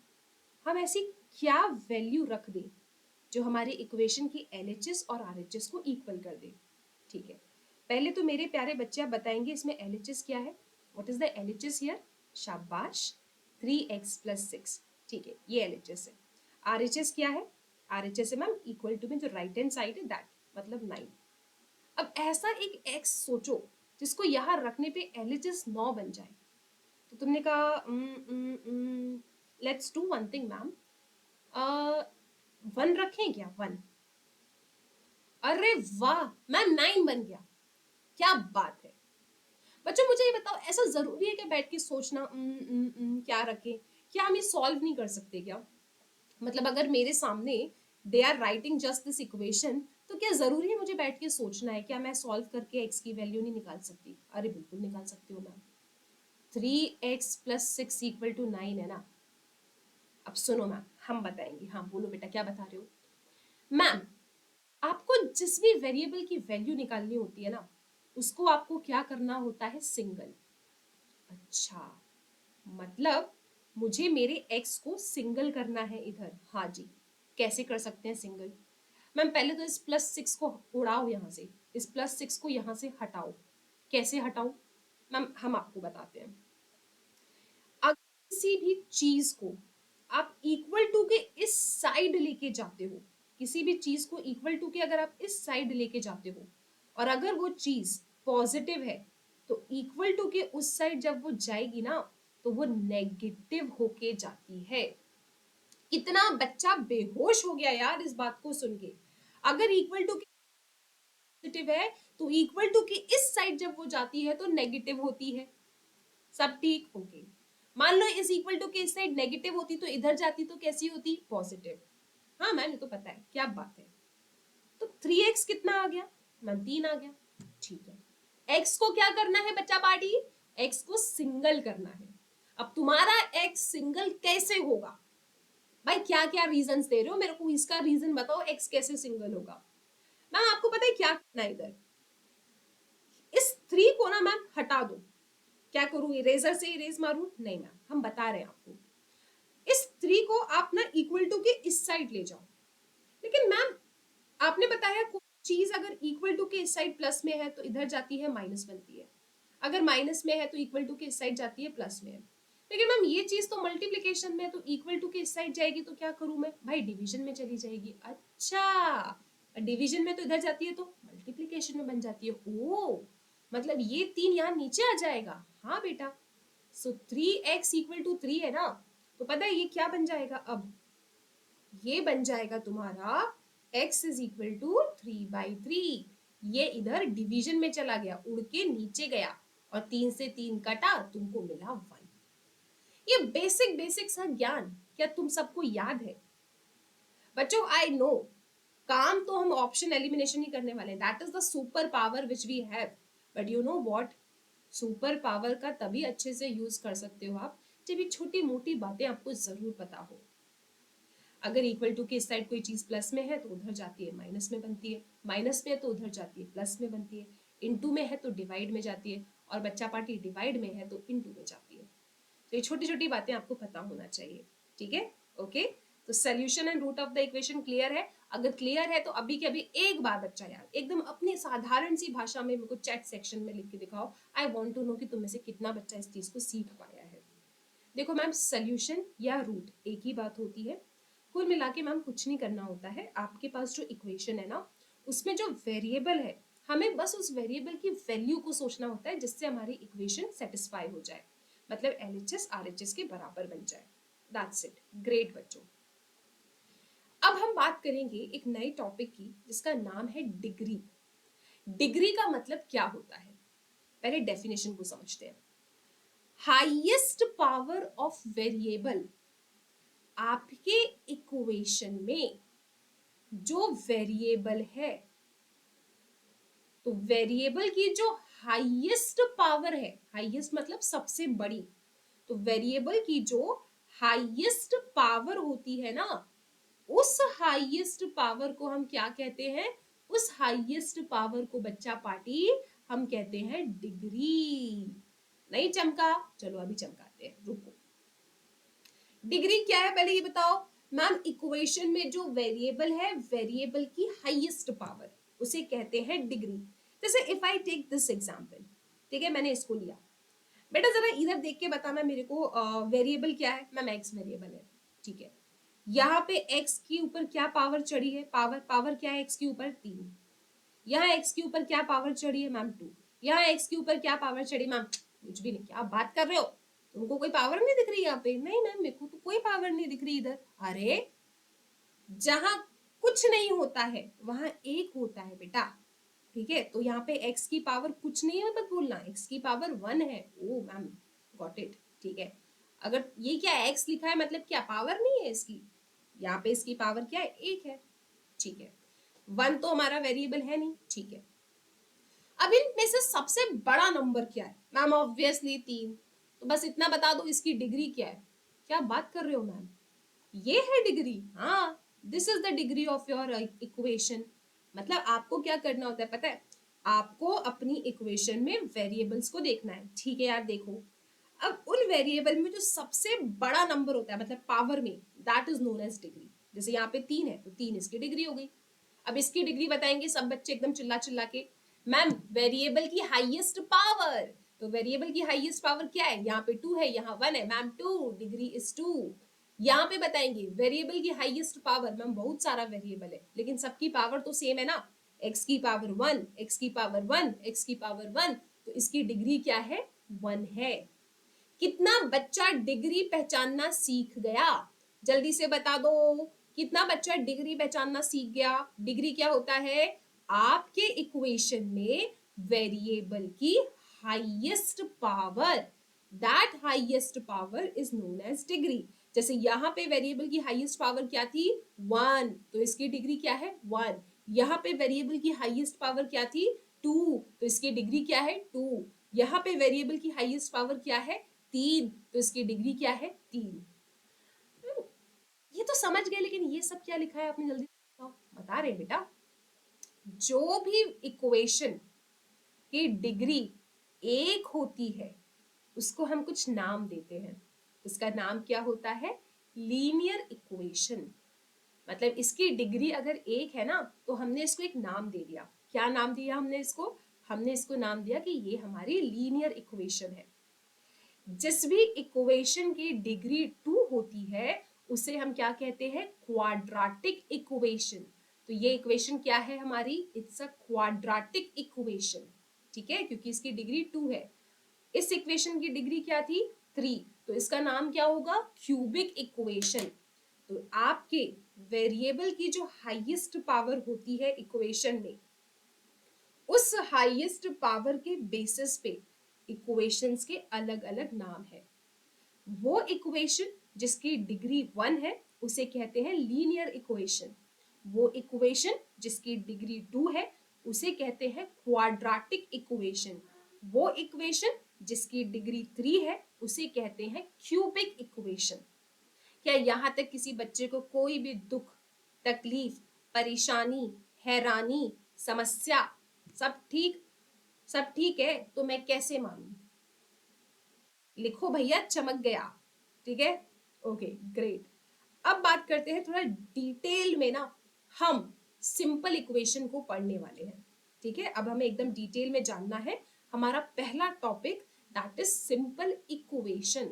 हम ऐसी क्या वैल्यू रख दें जो हमारे इक्वेशन की एलएचएस और आरएचएस को इक्वल कर दे। ठीक है, पहले तो मेरे प्यारे बच्चे आप बताएंगे इसमें एलएचएस क्या है, what is the LHS here. शाबाश, 3x + 6। ठीक है, ये एलएचएस है। आरएचएस क्या है, आरएचएस है मैम इक्वल टू में जो राइट हैंड साइड है दैट, मतलब 9। अब ऐसा एक x सोचो जिसको यहाँ रखने पे एलएचएस 9 बन जाए। तो तुमने कहा let's do one thing ma'am, 1 रखें क्या, 1। अरे वाह मैम, 9 बन गया, क्या बात है। बच्चों मुझे ये बताओ, ऐसा जरूरी है कि बैठ के सोचना क्या रखें, क्या हम ये सॉल्व नहीं कर सकते क्या? मतलब अगर मेरे सामने they are writing just this equation, तो क्या जरूरी है मुझे बैठ के सोचना है, क्या मैं सॉल्व करके एक्स की वैल्यू नहीं निकाल सकती? अरे बिल्कुल निकाल सकती हो मैम, 3x + 6 = 9 है ना। अब सुनो मैम, हम बताएंगे। हाँ बोलो बेटा, क्या बता रहे हो? मैम, आपको जिस भी वेरिएबल की वैल्यू निकालनी होती है ना, उसको आपको क्या करना होता है, सिंगल। अच्छा, मतलब मुझे मेरे x को सिंगल करना है इधर। हाँ जी, कैसे कर सकते हैं सिंगल? मैम पहले तो इस +6 को उड़ाओ यहाँ से, इस +6 को यहाँ से हटाओ। कैसे हटाओ मैम, हम आपको बताते हैं। अगर किसी भी चीज को आप इक्वल टू के इस साइड लेके जाते हो, किसी भी चीज को इक्वल टू के अगर आप इस साइड लेके जाते हो, और अगर वो चीज पॉजिटिव है, तो इक्वल टू के उस साइड जब वो जाएगी ना, तो वो नेगेटिव होके जाती है। इतना बच्चा बेहोश हो गया यार इस बात को सुन के। अगर इक्वल टू के पॉजिटिव है, तो इक्वल टू के इस साइड जब वो जाती है तो नेगेटिव होती है। सब ठीक, ओके। मान लो इस इक्वल टू के इस साइड नेगेटिव होती तो इधर जाती तो कैसी होती, पॉजिटिव। हाँ मैंने तो पता है, क्या बात है। तो 3x कितना आ गया मैम, 3 आ गया। ठीक है, x को क्या करना है बच्चा पार्टी, x को सिंगल करना है। अब तुम्हारा x सिंगल कैसे होगा भाई, क्या क्या रीजंस दे रहे हो मेरे को, इसका रीजन बताओ, x कैसे सिंगल होगा। मैम आपको पता है क्या करना है इधर, इस 3 को ना मैम हटा दो। क्या करूं, इरेजर से इरेज मारूं? नहीं मैम, हम बता रहे हैं आपको, इस 3 को आप ना इक्वल टू के इस साइड ले जाओ। लेकिन मैम आपने बताया कोई चीज अगर इक्वल टू के इस साइड प्लस में है तो इधर जाती है माइनस बनती है, अगर माइनस में है तो इक्वल टू के इस साइड जाती है प्लस में है। लेकिन मैम ये चीज तो मल्टीप्लीकेशन में, तो इक्वल टू के इस साइड जाएगी तो क्या करूं मैं भाई, डिवीजन में चली जाएगी। अच्छा, डिवीजन में तो इधर जाती है तो मल्टीप्लीकेशन में बन जाती है। ओ मतलब ये 3 यहाँ नीचे आ जाएगा। हाँ बेटा, सो 3x इक्वल टू 3 है ना, तो पता है ये क्या बन जाएगा, अब ये बन जाएगा तुम्हारा x इज इक्वल टू 3/3। ये इधर डिवीजन में चला गया, उड़ के नीचे गया और 3 से 3 कटा, तुमको मिला 1। ये बेसिक बेसिक सा ज्ञान क्या तुम सबको याद है बच्चों? आई नो काम तो हम ऑप्शन एलिमिनेशन ही करने वाले हैं, that is the super power which we have. But you know what, super power का तभी अच्छे से यूज कर सकते हो आप जब ये छोटी मोटी बातें आपको जरूर पता हो। अगर इक्वल टू के इस साइड कोई चीज प्लस में है तो उधर जाती है माइनस में बनती है, माइनस में है तो उधर जाती है प्लस में बनती है, इनटू में है तो डिवाइड में जाती है, और बच्चा पार्टी डिवाइड में है तो इनटू में जाती है। तो ये छोटी छोटी बातें आपको पता होना चाहिए, ठीक है? ओके, तो solution and root of the equation clear है? अगर क्लियर है तो अभी के अभी एक बार बच्चा यार एकदम अपनी साधारण सी भाषा में मेरे को चैट सेक्शन में लिख के दिखाओ। आई वांट टू नो कि तुम में से कितना बच्चा इस चीज को सीख पाया है। देखो मैम, सोल्यूशन या रूट एक ही बात होती है। कुल मिला के मैम कुछ नहीं करना होता है। आपके पास जो इक्वेशन है ना, उसमें जो वेरिएबल है, हमें बस उस वेरिएबल की वैल्यू को सोचना होता है जिससे हमारी इक्वेशन सेटिस्फाई हो जाए, मतलब LHS RHS के बराबर बन जाए। That's it. ग्रेट बच्चों। अब हम बात करेंगे एक नए टॉपिक की जिसका नाम है डिग्री। डिग्री का मतलब क्या होता है, पहले डेफिनेशन को समझते हैं। हाईएस्ट पावर ऑफ वेरिएबल, आपके इक्वेशन में जो वेरिएबल है, तो वेरिएबल की जो हाईएस्ट पावर है, हाईएस्ट मतलब सबसे बड़ी, तो वेरिएबल की जो हाईएस्ट पावर होती है ना, उस हाईएस्ट पावर को हम क्या कहते हैं? उस हाईएस्ट पावर को बच्चा पार्टी हम कहते हैं डिग्री। नहीं चमका? चलो अभी चमकाते हैं, रुको। डिग्री क्या है पहले ये बताओ मैम। इक्वेशन में जो वेरिएबल है, वेरिएबल की हाईएस्ट पावर, उसे कहते हैं डिग्री। जैसे if I take this example, ठीक है, मैंने इसको लिया। बेटा जरा इधर देख के बताना मेरे को, वेरिएबल क्या है? मैम एक्स वेरिएबल है, ठीक है। यहाँ पे एक्स के ऊपर क्या पावर चढ़ी है? पावर, पावर क्या है एक्स के ऊपर? 3। यहाँ एक्स के ऊपर क्या पावर चढ़ी है मैम? 2। यहाँ एक्स के ऊपर क्या पावर चढ़ी मैम? कुछ भी नहीं। क्या बात कर रहे हो, तुमको कोई पावर नहीं दिख रही यहाँ पे? नहीं मैम, मेरे को तो कोई पावर नहीं दिख रही इधर। अरे जहां कुछ नहीं होता है वहां एक होता है बेटा, ठीक है। तो यहाँ पे x की पावर कुछ नहीं है मत बोलना, x की पावर 1 है। ओ मैम, गॉट इट, ठीक है। अगर ये क्या x लिखा है मतलब क्या पावर नहीं है इसकी? यहाँ पे इसकी पावर क्या है? 1 है, ठीक है। 1 तो हमारा वेरिएबल है नहीं, ठीक है। अब इनमें से सबसे बड़ा नंबर क्या है मैम? ऑब्वियसली 3। तो बस इतना बता दो इसकी डिग्री क्या है। क्या बात कर रहे हो मैम, ये है डिग्री? हाँ, this is the degree of your equation. मतलब आपको क्या करना होता है पता है? आपको अपनी इक्वेशन में वेरिएबल्स को देखना है, ठीक है यार। देखो, अब उन वेरिएबल में जो सबसे बड़ा नंबर होता है, मतलब पावर में, that is known as degree. जैसे यहाँ पे 3 है तो 3 इसकी डिग्री हो गई। अब इसकी डिग्री बताएंगे सब बच्चे एकदम चिल्ला चिल्ला के, मैम वेरिएबल की हाईएस्ट पावर। तो वेरिएबल की हाईएस्ट पावर क्या है? यहाँ पे 2 है, यहाँ 1 है मैम, 2, डिग्री इज 2। यहाँ पे बताएंगे वेरिएबल की हाईएस्ट पावर, मैम बहुत सारा वेरिएबल है लेकिन सबकी पावर तो सेम है ना, x की पावर 1, x की पावर 1, x की पावर 1, तो इसकी डिग्री क्या है? 1 है। कितना बच्चा डिग्री पहचानना सीख गया? जल्दी से बता दो, कितना बच्चा डिग्री पहचानना सीख गया? डिग्री क्या होता है? आपके इक्वेशन में वेरिएबल की highest power, that highest power is known as degree. जैसे यहाँ पे वेरिएबल की हाईएस्ट पावर क्या थी? 1, तो इसकी डिग्री क्या है? 1। यहाँ पे वेरिएबल की हाईएस्ट पावर क्या थी? 2, तो इसकी डिग्री क्या है? 2। यहाँ पे वेरिएबल की हाईएस्ट पावर क्या है? 3, तो इसकी डिग्री क्या है? 3। ये तो समझ गए, लेकिन ये सब क्या लिखा है आपने? जल्दी बताओ। बता रहे बेटा, जो भी इक्वेशन की डिग्री एक होती है उसको हम कुछ नाम देते हैं। उसका नाम क्या होता है? Linear equation. मतलब इसकी डिग्री अगर एक है ना तो हमने इसको एक नाम दे दिया। क्या नाम दिया हमने इसको? हमने इसको नाम दिया कि ये हमारी लीनियर इक्वेशन है। जिस भी इक्वेशन की डिग्री 2 होती है उसे हम क्या कहते हैं? Quadratic equation. तो ये इक्वेशन क्या है हमारी, इट्स अ क्वाड्रेटिक इक्वेशन, ठीक है, क्योंकि इसकी डिग्री 2 है। इस इक्वेशन की डिग्री क्या थी, 3, तो इसका नाम क्या होगा, क्यूबिक इक्वेशन। तो आपके वेरिएबल की जो हाईएस्ट पावर होती है इक्वेशन में, उस हाईएस्ट पावर के बेसिस पे इक्वेशंस के अलग अलग नाम है। वो इक्वेशन जिसकी डिग्री 1 है उसे कहते हैं लीनियर इक्वेशन। वो इक्वेशन जिसकी डिग्री 2 है उसे कहते हैं क्वाड्रेटिक इक्वेशन। वो इक्वेशन जिसकी डिग्री 3 है उसे कहते हैं क्यूबिक इक्वेशन। क्या यहाँ तक किसी बच्चे को कोई भी दुख, तकलीफ, परेशानी, हैरानी, समस्या, सब ठीक, सब ठीक है? तो मैं कैसे मानूं? लिखो भैया, चमक गया, ठीक है, ओके ग्रेट। अब बात करते हैं थोड़ा डिटेल में ना, हम सिंपल इक्वेशन को पढ़ने वाले हैं, ठीक है। अब हमें एकदम डिटेल में जानना है। हमारा पहला topic that is simple equation.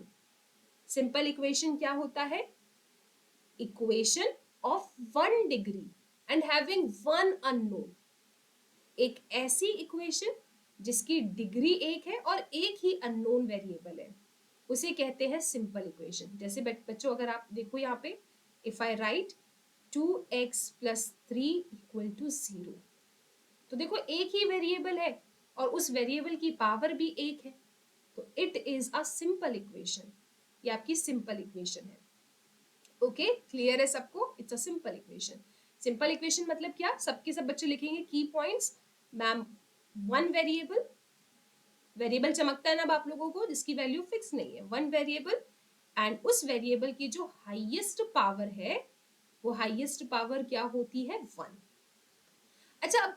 Simple equation क्या होता है, equation of 1 degree and having 1 unknown. एक ऐसी इक्वेशन जिसकी डिग्री 1 है और एक ही अननोन वेरिएबल है, उसे कहते हैं सिंपल इक्वेशन। जैसे बच्चों अगर आप देखो यहाँ पे, इफ आई राइट 2x + 3 = 0, तो देखो एक ही वेरिएबल है और उस वेरिएबल की पावर भी 1 है, तो it is a simple equation. ये आपकी सिंपल इक्वेशन है। ओके क्लियर है सबको, it's a simple equation. Simple equation मतलब क्या, सबके सब बच्चे लिखेंगे की पॉइंट्स। मैम, 1 वेरिएबल, वेरिएबल चमकता है ना अब आप लोगों को, जिसकी वैल्यू फिक्स नहीं है, 1 वेरिएबल, एंड उस वेरिएबल की जो हाईएस्ट पावर है वो हाईएस्ट पावर क्या होती है, 1। अच्छा, अब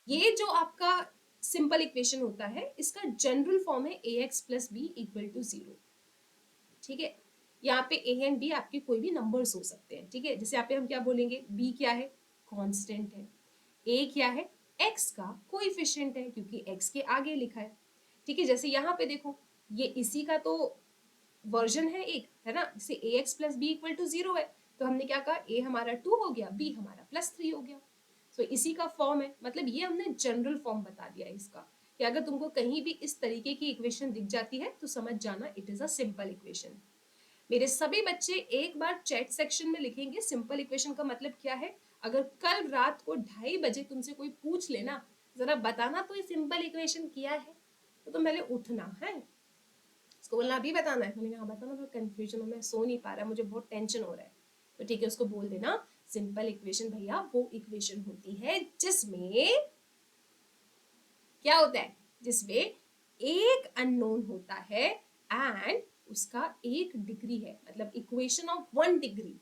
ये जो आपका सिंपल इक्वेशन होता है इसका जनरल फॉर्म है ax + b = 0, ठीक है। यहाँ पे a एंड b आपके कोई भी नंबर्स हो सकते हैं, ठीक है। जैसे यहाँ पे हम क्या बोलेंगे, b क्या है, कांस्टेंट है, a क्या है, x का कोएफिशिएंट है क्योंकि x के आगे लिखा है, ठीक है। जैसे यहाँ पे देखो, ये इसी का तो वर्जन है एक, है ना, जैसे ax + b = 0 है, तो हमने क्या कहा, a हमारा 2 हो गया, b हमारा +3 हो गया। तो इसी का फॉर्म है, मतलब ये हमने जनरल फॉर्म बता दिया है इसका, कि अगर तुमको कहीं भी इस तरीके की इक्वेशन दिख जाती है तो समझ जाना it is a simple equation. मेरे सभी बच्चे एक बार चैट सेक्शन में लिखेंगे सिंपल इक्वेशन का मतलब क्या है। अगर कल रात को 2:30 बजे तुमसे कोई पूछ लेना, जरा बताना तो ये सिंपल इक्वेशन क्या है, तो तुम पहले उठना है, उसको बोलना अभी बताना है, बोलेंगे हाँ बताना, तो कंफ्यूजन हो, मैं सो नहीं पा रहा, मुझे बहुत टेंशन हो रहा है, तो ठीक है उसको बोल देना सिंपल इक्वेशन भैया वो इक्वेशन होती है जिसमें क्या होता है, जिसमें एक अननोन होता है एंड उसका एक डिग्री है, मतलब इक्वेशन ऑफ 1 डिग्री,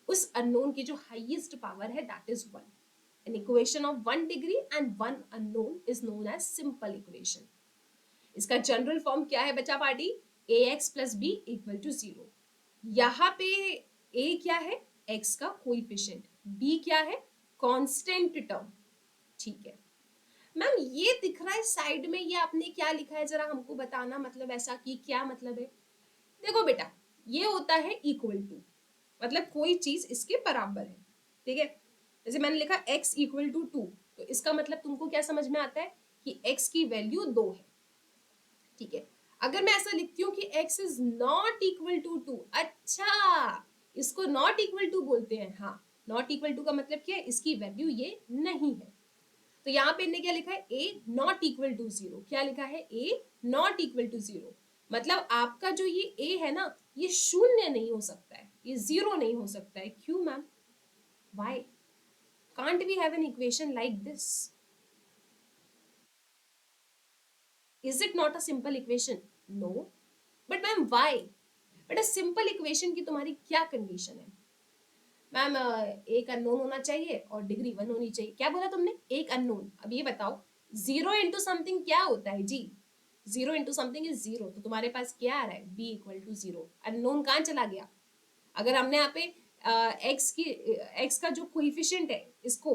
उस अननोन की जो हाईएस्ट पावर है that is 1। An equation of 1 degree and 1 unknown is known as simple equation. इसका जनरल फॉर्म क्या है बच्चा पार्टी, ax + b = 0। यहाँ पे a क्या है, x का कोएफिशिएंट, b क्या है, कांस्टेंट टर्म, ठीक है। मैम ये दिख रहा है साइड में, ये आपने क्या लिखा है जरा हमको बताना, मतलब ऐसा कि क्या मतलब है। देखो बेटा, ये होता है इक्वल टू, मतलब कोई चीज इसके बराबर है, ठीक है। जैसे मैंने लिखा x = 2, तो इसका मतलब तुमको क्या समझ में आता है कि x की वैल्यू 2 है, ठीक है। अगर मैं ऐसा लिखती हूँ कि x is not equal to 2, अच्छा इसको नॉट इक्वल टू बोलते हैं, हाँ नॉट इक्वल टू का मतलब क्या है, इसकी वैल्यू ये नहीं है। तो यहाँ पे इन्हें क्या लिखा है, a नॉट इक्वल टू 0, क्या लिखा है, a नॉट इक्वल टू 0, मतलब आपका जो ये a है ना, ये शून्य नहीं हो सकता है, ये 0 नहीं हो सकता है। क्यों ma'am, why can't we have an equation like this? Is it not a simple equation? No, but ma'am why? But a simple equation की तुम्हारी क्या कंडीशन है मैम, एक अननोन होना चाहिए और डिग्री 1 होनी चाहिए, क्या बोला तुमने, एक अननोन। अब ये बताओ 0 इंटू समथिंग क्या होता है जी, 0 इंटू समथिंग इज 0, तो तुम्हारे पास क्या आ रहा है, b = 0, अननोन कहाँ चला गया। अगर हमने यहाँ पे x का जो कोएफिशिएंट है इसको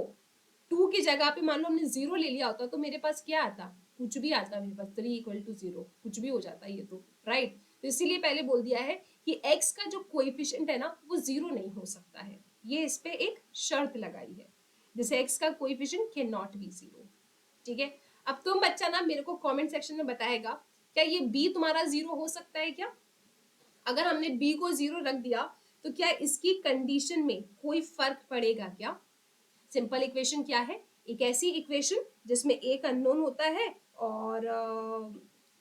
2 की जगह पे मान लो हमने 0 ले लिया होता तो मेरे पास क्या आता, कुछ भी आता, मेरे पास 3 = 0, कुछ भी हो जाता ये तो, राइट। तो इसीलिए पहले बोल दिया है कि x का जो कोएफिशिएंट है ना वो 0 नहीं हो सकता है, ये इस पे एक शर्त लगाई है। दिस एक्स का coefficient can not be zero. ठीक है, अब तुम बच्चा ना मेरे को कमेंट सेक्शन में बताएगा क्या ये बी तुम्हारा जीरो हो सकता है क्या? अगर हमने बी को जीरो रख दिया तो क्या इसकी कंडीशन में कोई फर्क पड़ेगा क्या? सिंपल इक्वेशन क्या है? एक ऐसी इक्वेशन जिसमें एक अननोन होता है और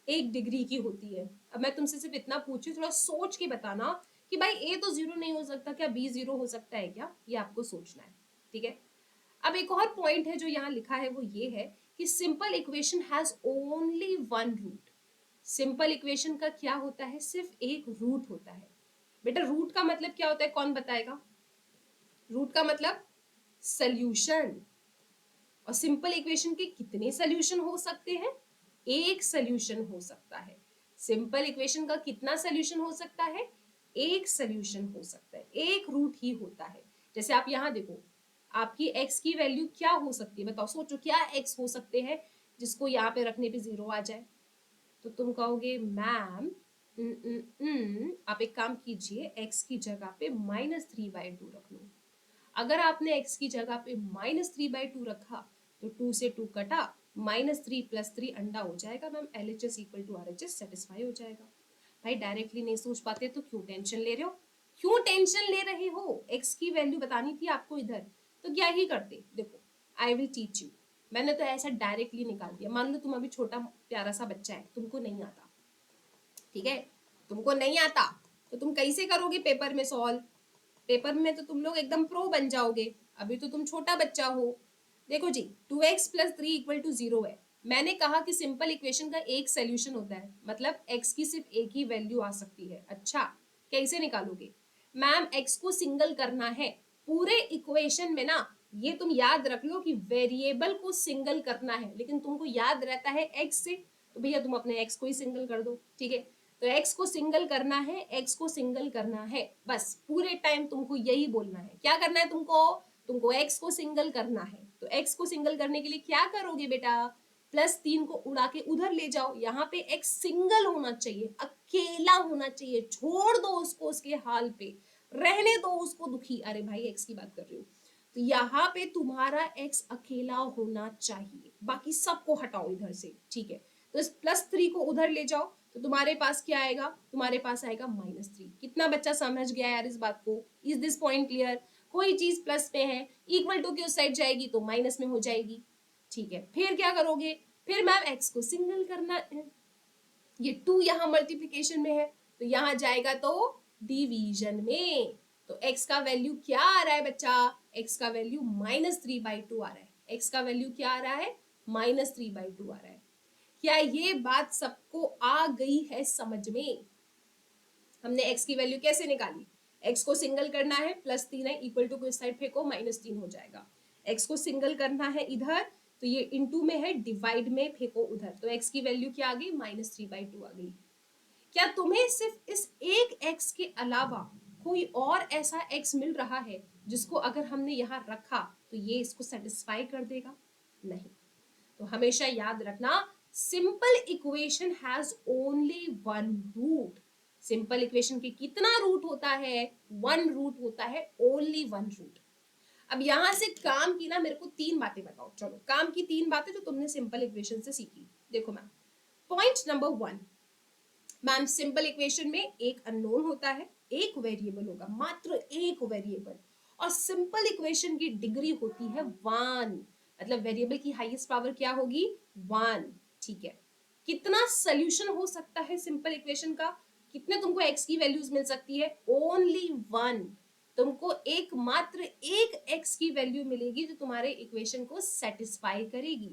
एक डिग्री की होती है। अब मैं तुमसे सिर्फ इतना पूछू, थोड़ा सोच के बताना कि भाई ए तो जीरो नहीं हो सकता, क्या बी जीरो हो सकता है क्या? ये आपको सोचना है। ठीक है, अब एक और पॉइंट है जो यहाँ लिखा है, वो ये है कि simple equation has only one root. Simple equation का क्या होता है? सिर्फ एक रूट होता है। बेटा रूट का मतलब क्या होता है, कौन बताएगा? रूट का मतलब सल्यूशन। और सिंपल इक्वेशन के कितने सल्यूशन हो सकते हैं? एक सल्यूशन हो सकता है। सिंपल इक्वेशन का कितना सल्यूशन हो सकता है? एक सल्यूशन हो सकता है, एक रूट ही होता है। जैसे आप यहाँ देखो, आपकी x की वैल्यू क्या हो सकती है? बताओ, सोचो क्या x हो सकते हैं जिसको यहाँ पे रखने पे जीरो आ जाए? तो तुम कहोगे मैम आप एक काम कीजिए, x की जगह पे -3/2 रख लो। अगर आपने x की जगह पे -3/2 रखा तो 2 से 2 कटा, -3 + 3 अंडा हो जाएगा मैम, LHS = RHS सेटिस्फाई हो जाएगा। भाई डायरेक्टली नहीं सोच पाते तो क्यों टेंशन ले रहे हो? क्यों टेंशन ले रहे हो? x की वैल्यू बतानी थी आपको इधर, तो क्या ही करते? देखो, आई विल टीच यू। मैंने तो ऐसा डायरेक्टली निकाल दिया। मान लो तुम अभी छोटा प्यारा सा बच्चा है, तुमको नहीं आता, ठीक है, तुमको नहीं आता तो तुम कैसे करोगे पेपर में सॉल्व? पेपर में तो तुम लोग एकदम प्रो बन जाओगे, अभी तो तुम छोटा बच्चा हो। देखो जी, 2x + 3 = 0 है। मैंने कहा कि सिंपल इक्वेशन का एक सोल्यूशन होता है, मतलब x की सिर्फ एक ही वैल्यू आ सकती है। अच्छा, कैसे निकालोगे? मैम x को सिंगल करना है पूरे इक्वेशन में ना। ये तुम याद रख लो कि वेरिएबल को सिंगल करना है, लेकिन तुमको याद रहता है x से, तो भैया तुम अपने x को ही सिंगल कर दो। ठीक है, तो x को सिंगल करना है, x को सिंगल करना है, बस पूरे टाइम तुमको यही बोलना है। क्या करना है तुमको? तुमको x को सिंगल करना है। तो x को सिंगल करने के लिए क्या करोगे बेटा? +3 को उड़ा के उधर ले जाओ। यहाँ पे x सिंगल होना चाहिए, अकेला होना चाहिए। छोड़ दो उसको उसके हाल पे, रहने दो उसको दुखी। अरे भाई x की बात कर रही हूँ। तो यहाँ पे तुम्हारा x अकेला होना चाहिए, बाकी सबको हटाओ इधर से। ठीक है, तो इस +3 को उधर ले जाओ तो तुम्हारे पास क्या आएगा? तुम्हारे पास आएगा -3। कितना बच्चा समझ गया यार इस बात को? Is this point clear? कोई चीज प्लस में है, इक्वल टू की उस साइड जाएगी तो माइनस में हो जाएगी। ठीक है, फिर क्या करोगे? फिर मैम एक्स को सिंगल करना है। ये 2 यहाँ मल्टीप्लीकेशन में है तो यहाँ जाएगा तो डिवीजन में। तो x का वैल्यू क्या आ रहा है बच्चा? x का वैल्यू -3/2 आ रहा है। x का वैल्यू क्या आ रहा है? -3/2 आ रहा है। क्या ये बात सबको आ गई है समझ में? हमने x की वैल्यू कैसे निकाली? x को सिंगल करना है, +3 है, इक्वल टू को इस साइड फेंको, -3 हो जाएगा। x को सिंगल करना है इधर, तो ये इनटू में है, डिवाइड में फेंको उधर, तो x की वैल्यू क्या आ गई? -3/2 आ गई। क्या तुम्हें सिर्फ इस एक x के अलावा कोई और ऐसा x मिल रहा है जिसको अगर हमने यहाँ रखा तो ये इसको सेटिस्फाई कर देगा? नहीं। तो हमेशा याद रखना, simple equation has only one root. Simple equation के कितना रूट होता है? वन रूट होता है, ओनली वन रूट। अब यहां से काम की ना मेरे को 3 बातें बताओ। चलो, काम की 3 बातें जो तुमने सिंपल इक्वेशन से सीखी। देखो ma'am, point number 1, ma'am simple equation में एक अननोन होता है, एक वेरिएबल होगा, मात्र एक वेरिएबल। और सिंपल इक्वेशन की डिग्री होती है 1, मतलब वेरिएबल की हाईएस्ट पावर क्या होगी? 1। ठीक है, कितना सोल्यूशन हो सकता है सिंपल इक्वेशन का? कितने तुमको x की वैल्यूज मिल सकती है? ओनली 1। तुमको एक मात्र एक x की वैल्यू मिलेगी जो तुम्हारे इक्वेशन को सेटिस्फाई करेगी।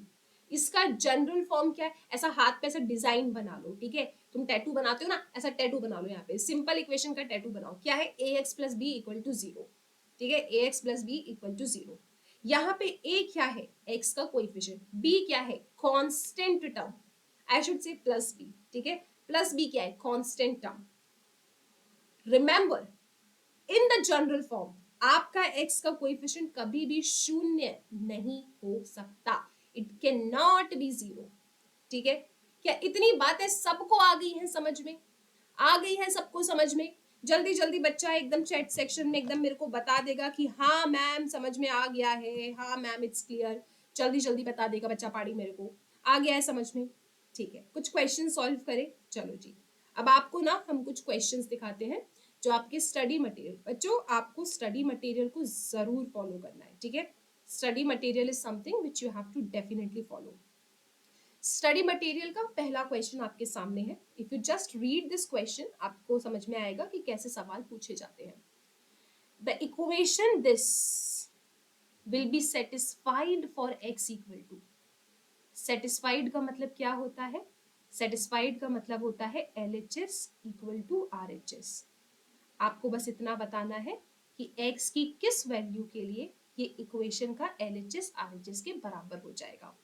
इसका जनरल फॉर्म क्या है? ऐसा हाथ पे ऐसा डिजाइन बना लो। ठीक है, तुम टैटू बनाते हो ना, ऐसा टैटू बना लो। यहाँ पे सिंपल इक्वेशन का टैटू बनाओ। क्या है? ax + b = 0। ठीक है, ax + b = 0। यहाँ पे a क्या है? x का कोएफिशिएंट। b क्या है? Constant term. I should say +b। ठीक है, +b क्या है? Constant term. Remember, in the general form आपका x का कोएफिशिएंट कभी भी शून्य नहीं हो सकता। It can not be 0। ठीक है, क्या इतनी बातें सबको आ गई हैं समझ में? आ गई है सबको समझ में? जल्दी जल्दी बच्चा एकदम चैट सेक्शन में एकदम मेरे को बता देगा कि हाँ मैम समझ में आ गया है, हाँ मैम इट्स क्लियर, जल्दी जल्दी बता देगा बच्चा पाड़ी मेरे को आ गया है समझ में। ठीक है, कुछ क्वेश्चन सॉल्व करें। चलो जी, अब आपको ना हम कुछ क्वेश्चंस दिखाते हैं जो आपके स्टडी मटेरियल, बच्चों आपको स्टडी मटेरियल को जरूर फॉलो करना है, ठीक है। Study material is something which you have to definitely follow. Study material का पहला क्वेश्चन आपके सामने है। If you just read this question आपको समझ में आएगा कि कैसे सवाल पूछे जाते हैं। The equation this will be satisfied for x equal to. Satisfied का मतलब क्या होता है? सेटिस्फाइड का मतलब होता है LHS इक्वल टू RHS। आपको बस इतना बताना है कि x की किस वैल्यू के लिए ये इक्वेशन का LHS RHS के बराबर हो जाएगा।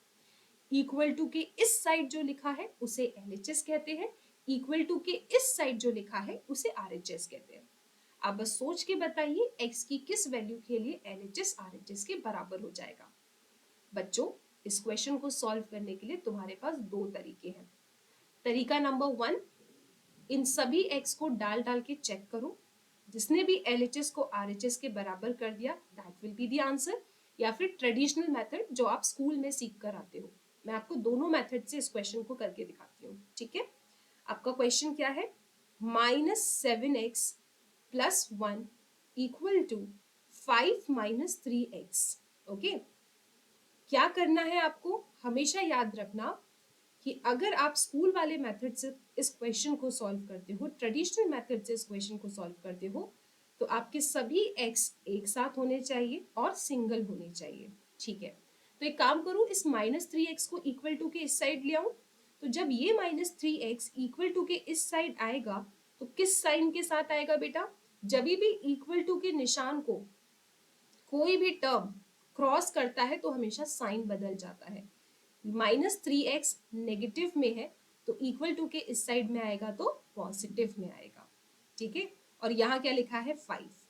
इक्वल टू के इस साइड जो लिखा है उसे LHS कहते हैं, इक्वल टू के इस साइड जो लिखा है उसे RHS कहते हैं। आप बस सोच के बताइए x की किस वैल्यू के लिए LHS RHS के बराबर हो जाएगा। बच्चों इस क्वेश्चन को सॉल्व करने के लिए तुम्हारे पास दो तरीके हैं। तरीका नंबर 1, इन सभी x को डाल डाल के चेक करो, जिसने भी LHS को RHS के बराबर कर दिया that will be the answer. या फिर ट्रेडिशनल मेथड जो आप स्कूल में सीख कर आते हो। मैं आपको दोनों मेथड से इस क्वेश्चन को करके दिखाती हूँ, ठीक है। आपका क्वेश्चन क्या है? -7x + 1 equal to 5 - 3x। Okay, क्या करना है आपको? हमेशा याद रखना कि अगर आप स्कूल वाले मेथड से इस क्वेश्चन को सॉल्व करते हो, ट्रेडिशनल मेथड से इस क्वेश्चन को सॉल्व करते हो, तो आपके सभी x एक साथ होने चाहिए और सिंगल होने चाहिए, ठीक है। तो एक काम करूं, इस -3x को इक्वल टू के इस साइड ले आऊं। तो जब ये -3x इक्वल टू के इस साइड आएगा तो किस साइन के साथ आएगा बेटा? जब भी इक्वल टू के निशान को कोई भी टर्म क्रॉस करता है तो हमेशा साइन बदल जाता है। -3x नेगेटिव में है तो इक्वल टू के इस साइड में आएगा तो पॉजिटिव में आएगा, ठीक है। और यहाँ क्या लिखा है? 5।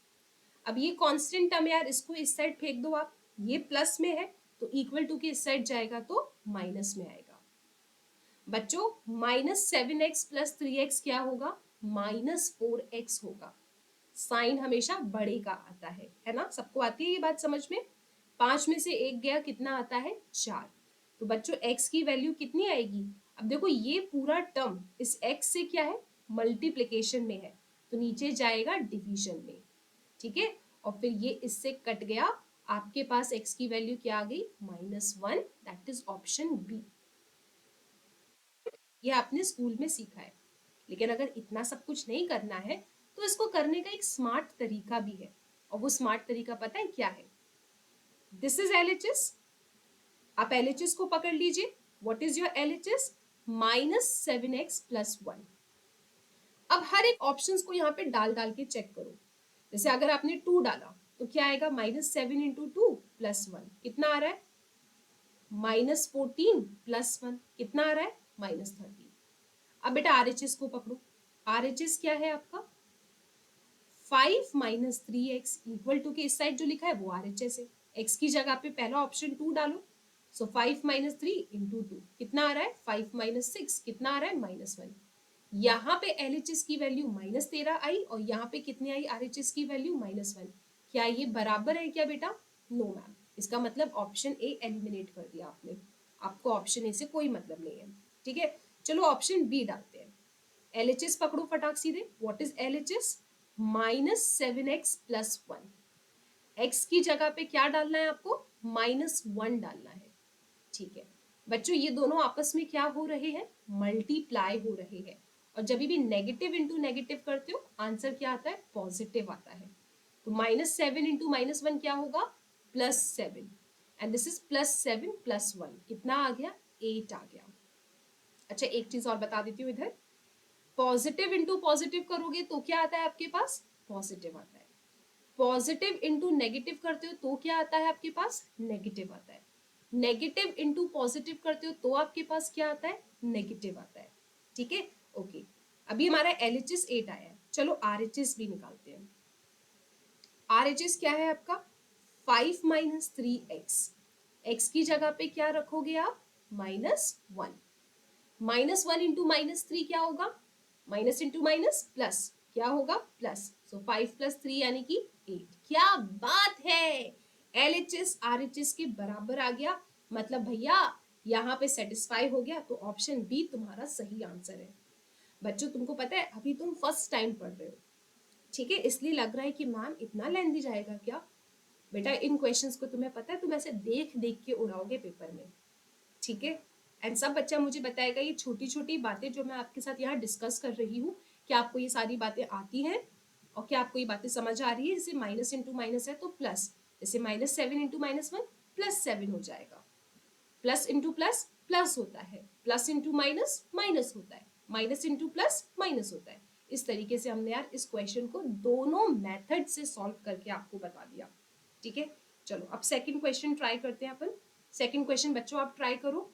अब ये कांस्टेंट टर्म यार, इसको इस साइड फेंक दो आप, ये प्लस में है तो इक्वल टू के इस साइड जाएगा तो माइनस में आएगा। बच्चों -7x + 3x क्या होगा? -4x होगा। साइन हमेशा बड़े का आता है ना, सबको आती है ये बात समझ में। 5 में से 1 गया, कितना आता है? 4। तो बच्चों x की वैल्यू कितनी आएगी? अब देखो ये पूरा टर्म इस x से क्या है? मल्टीप्लिकेशन में है, तो नीचे जाएगा डिवीजन में, ठीक है। और फिर ये इससे कट गया, आपके पास x की वैल्यू क्या आ गई? -1। That is option B. ये आपने स्कूल में सीखा है, लेकिन अगर इतना सब कुछ नहीं करना है तो इसको करने का एक स्मार्ट तरीका भी है। और वो स्मार्ट तरीका पता है क्या है? This is LHS। आप LHS को पकड़ लीजिए। What is your LHS? -7x + 1। अब हर एक ऑप्शंस को यहाँ पे डाल डाल के चेक करो। जैसे अगर आपने 2 डाला तो क्या आएगा? -7 × 2 + 1 कितना आ रहा है? -14 + 1 कितना आ रहा है? -13। अब बेटा RHS को पकड़ो। RHS क्या है आपका? 5 - 3x इक्वल टू के इस साइड जो लिखा है वो RHS है। x की जगह पे पहला ऑप्शन 2 डालो, सो 5 - 3 × 2 कितना आ रहा है? 5 - 6 कितना आ रहा है? -1। यहाँ पे LHS की वैल्यू -13 आई और यहाँ पे कितनी आई RHS की वैल्यू? -1। क्या ये बराबर है क्या बेटा? No ma'am. इसका मतलब ऑप्शन ए एलिमिनेट कर दिया आपने, आपको ऑप्शन ए से कोई मतलब नहीं है, ठीक है। चलो ऑप्शन बी डालते हैं। LHS पकड़ो फटाक सीधे। What is LHS? -7x + 1। x की जगह पे क्या डालना है आपको? -1 डालना है, ठीक है। बच्चों ये दोनों आपस में क्या हो रहे हैं? मल्टीप्लाई हो रहे हैं। और जब भी नेगेटिव इंटू नेगेटिव करते हो आंसर क्या आता है? पॉजिटिव आता है। तो -7 × -1 क्या होगा? +7। एंड दिस इज +7 + 1 कितना आ गया? 8 आ गया। अच्छा एक चीज और बता देती हूँ इधर, पॉजिटिव इंटू पॉजिटिव करोगे तो क्या आता है आपके पास? पॉजिटिव आता है। पॉजिटिव इंटू नेगेटिव करते हो तो क्या आता है आपके पास? नेगेटिव आता है। नेगेटिव इंटू पॉजिटिव करते हो तो आपके पास क्या आता है? नेगेटिव आता है, ठीक है। ओके, अभी हमारा LHS 8 आया है, चलो RHS भी निकालते हैं। RHS क्या है आपका? 5 - 3x। x की जगह पे क्या रखोगे आप? -1। -1 × -3 क्या होगा? माइनस इंटू माइनस प्लस, क्या होगा प्लस, सो 5 + 3 यानी कि 8। क्या बात है, LHS RHS के बराबर आ गया, मतलब भैया यहाँ पे सेटिस्फाई हो गया, तो ऑप्शन बी तुम्हारा सही आंसर है। बच्चों तुमको पता है अभी तुम फर्स्ट टाइम पढ़ रहे हो, ठीक है, इसलिए लग रहा है कि मैम इतना लेंदी जाएगा क्या। बेटा इन क्वेश्चंस को तुम्हें पता है तुम ऐसे देख देख के उड़ाओगे पेपर में, ठीक है। एंड सब बच्चा मुझे बताएगा ये छोटी छोटी बातें जो मैं आपके साथ यहाँ डिस्कस कर रही हूँ, क्या आपको ये सारी बातें आती हैं और क्या आपको ये बातें समझ आ रही है। जैसे माइनस इंटू माइनस है तो प्लस, जैसे -7 इंटू -1 +7 हो जाएगा, प्लस इंटू प्लस प्लस होता है, प्लस इंटू माइनस माइनस होता है, माइनस इंटू प्लस माइनस होता है। इस तरीके से हमने यार इस क्वेश्चन को दोनों मेथड से सॉल्व करके आपको बता दिया, ठीक है। चलो अब सेकंड क्वेश्चन ट्राई करते हैं अपन। सेकंड क्वेश्चन बच्चों आप ट्राई करो।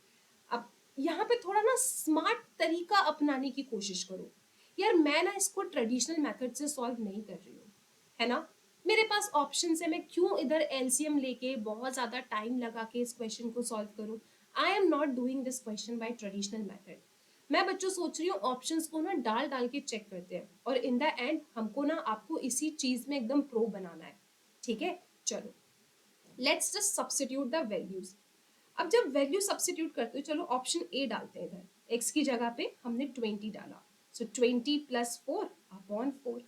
अब यहाँ पे थोड़ा ना स्मार्ट तरीका अपनाने की कोशिश करो। यार मैं ना इसको ट्रेडिशनल मेथड से सॉल्व नहीं कर रही हूँ, है ना, मेरे पास ऑप्शन है, मैं क्यों इधर एलसीएम लेके बहुत ज्यादा टाइम लगा के इस क्वेश्चन को सॉल्व करूं। I am not doing this question by traditional method. मैं बच्चों सोच रही हूँ ऑप्शंस को ना डाल डाल के चेक करते हैं और इन द एंड हमको ना आपको इसी चीज में एकदम प्रो बनाना है, ठीक है। चलो let's just substitute the values. अब जब वैल्यू सब्स्टिट्यूट करते हो, चलो ऑप्शन ए डालते हैं, इधर एक्स की जगह पे हमने 20 डाला, सो 20 + 4 अपॉन 4,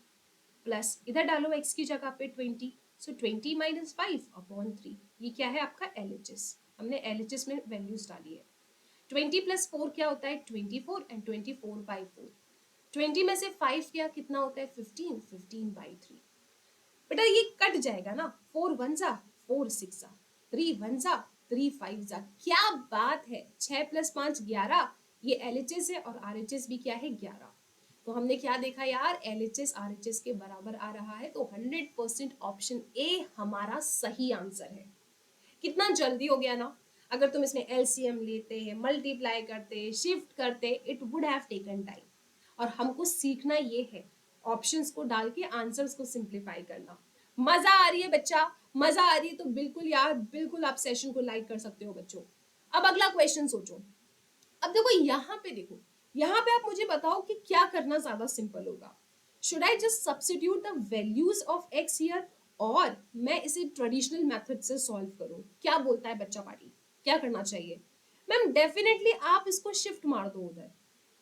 प्लस इधर डालो एक्स की जगह पे 20, सो 20 - 5 अपॉन 3। ये क्या है आपका LHS, हमने LHS में वैल्यूज डाली है। 20 + 4 क्या होता है 24 एंड 24/4। 20 में से 5 क्या कितना होता है 15, 15/3। बेटा ये कट जाएगा ना, 4 1 जा 4 6 जा, 3 1 जा 3 5 जा। क्या बात है, 6 + 5 11। ये LHS है और RHS भी क्या है 11। तो हमने क्या देखा यार, LHS RHS के बराबर आ रहा है, तो 100% ऑप्शन ए हमारा सही आंसर है। कितना जल्दी हो गया ना। अगर तुम इसमें LCM लेते, मल्टीप्लाई करते, शिफ्ट करते, it would have taken time. और हमको सीखना ये है ऑप्शंस को डाल के आंसर्स को सिंप्लीफाई करना। मजा आ रही है बच्चा, मजा आ रही है तो बिल्कुल यार बिल्कुल आप सेशन को लाइक कर सकते हो बच्चों। अब अगला क्वेश्चन सोचो। अब देखो यहाँ पे, देखो यहाँ पे आप मुझे बताओ कि क्या करना ज्यादा सिंपल होगा। Should I just substitute the values of x here, और मैं इसे ट्रेडिशनल मेथड से सॉल्व करूं। क्या बोलता है बच्चा पार्टी, क्या करना चाहिए। मैम डेफिनेटली आप इसको शिफ्ट मार दो उधर,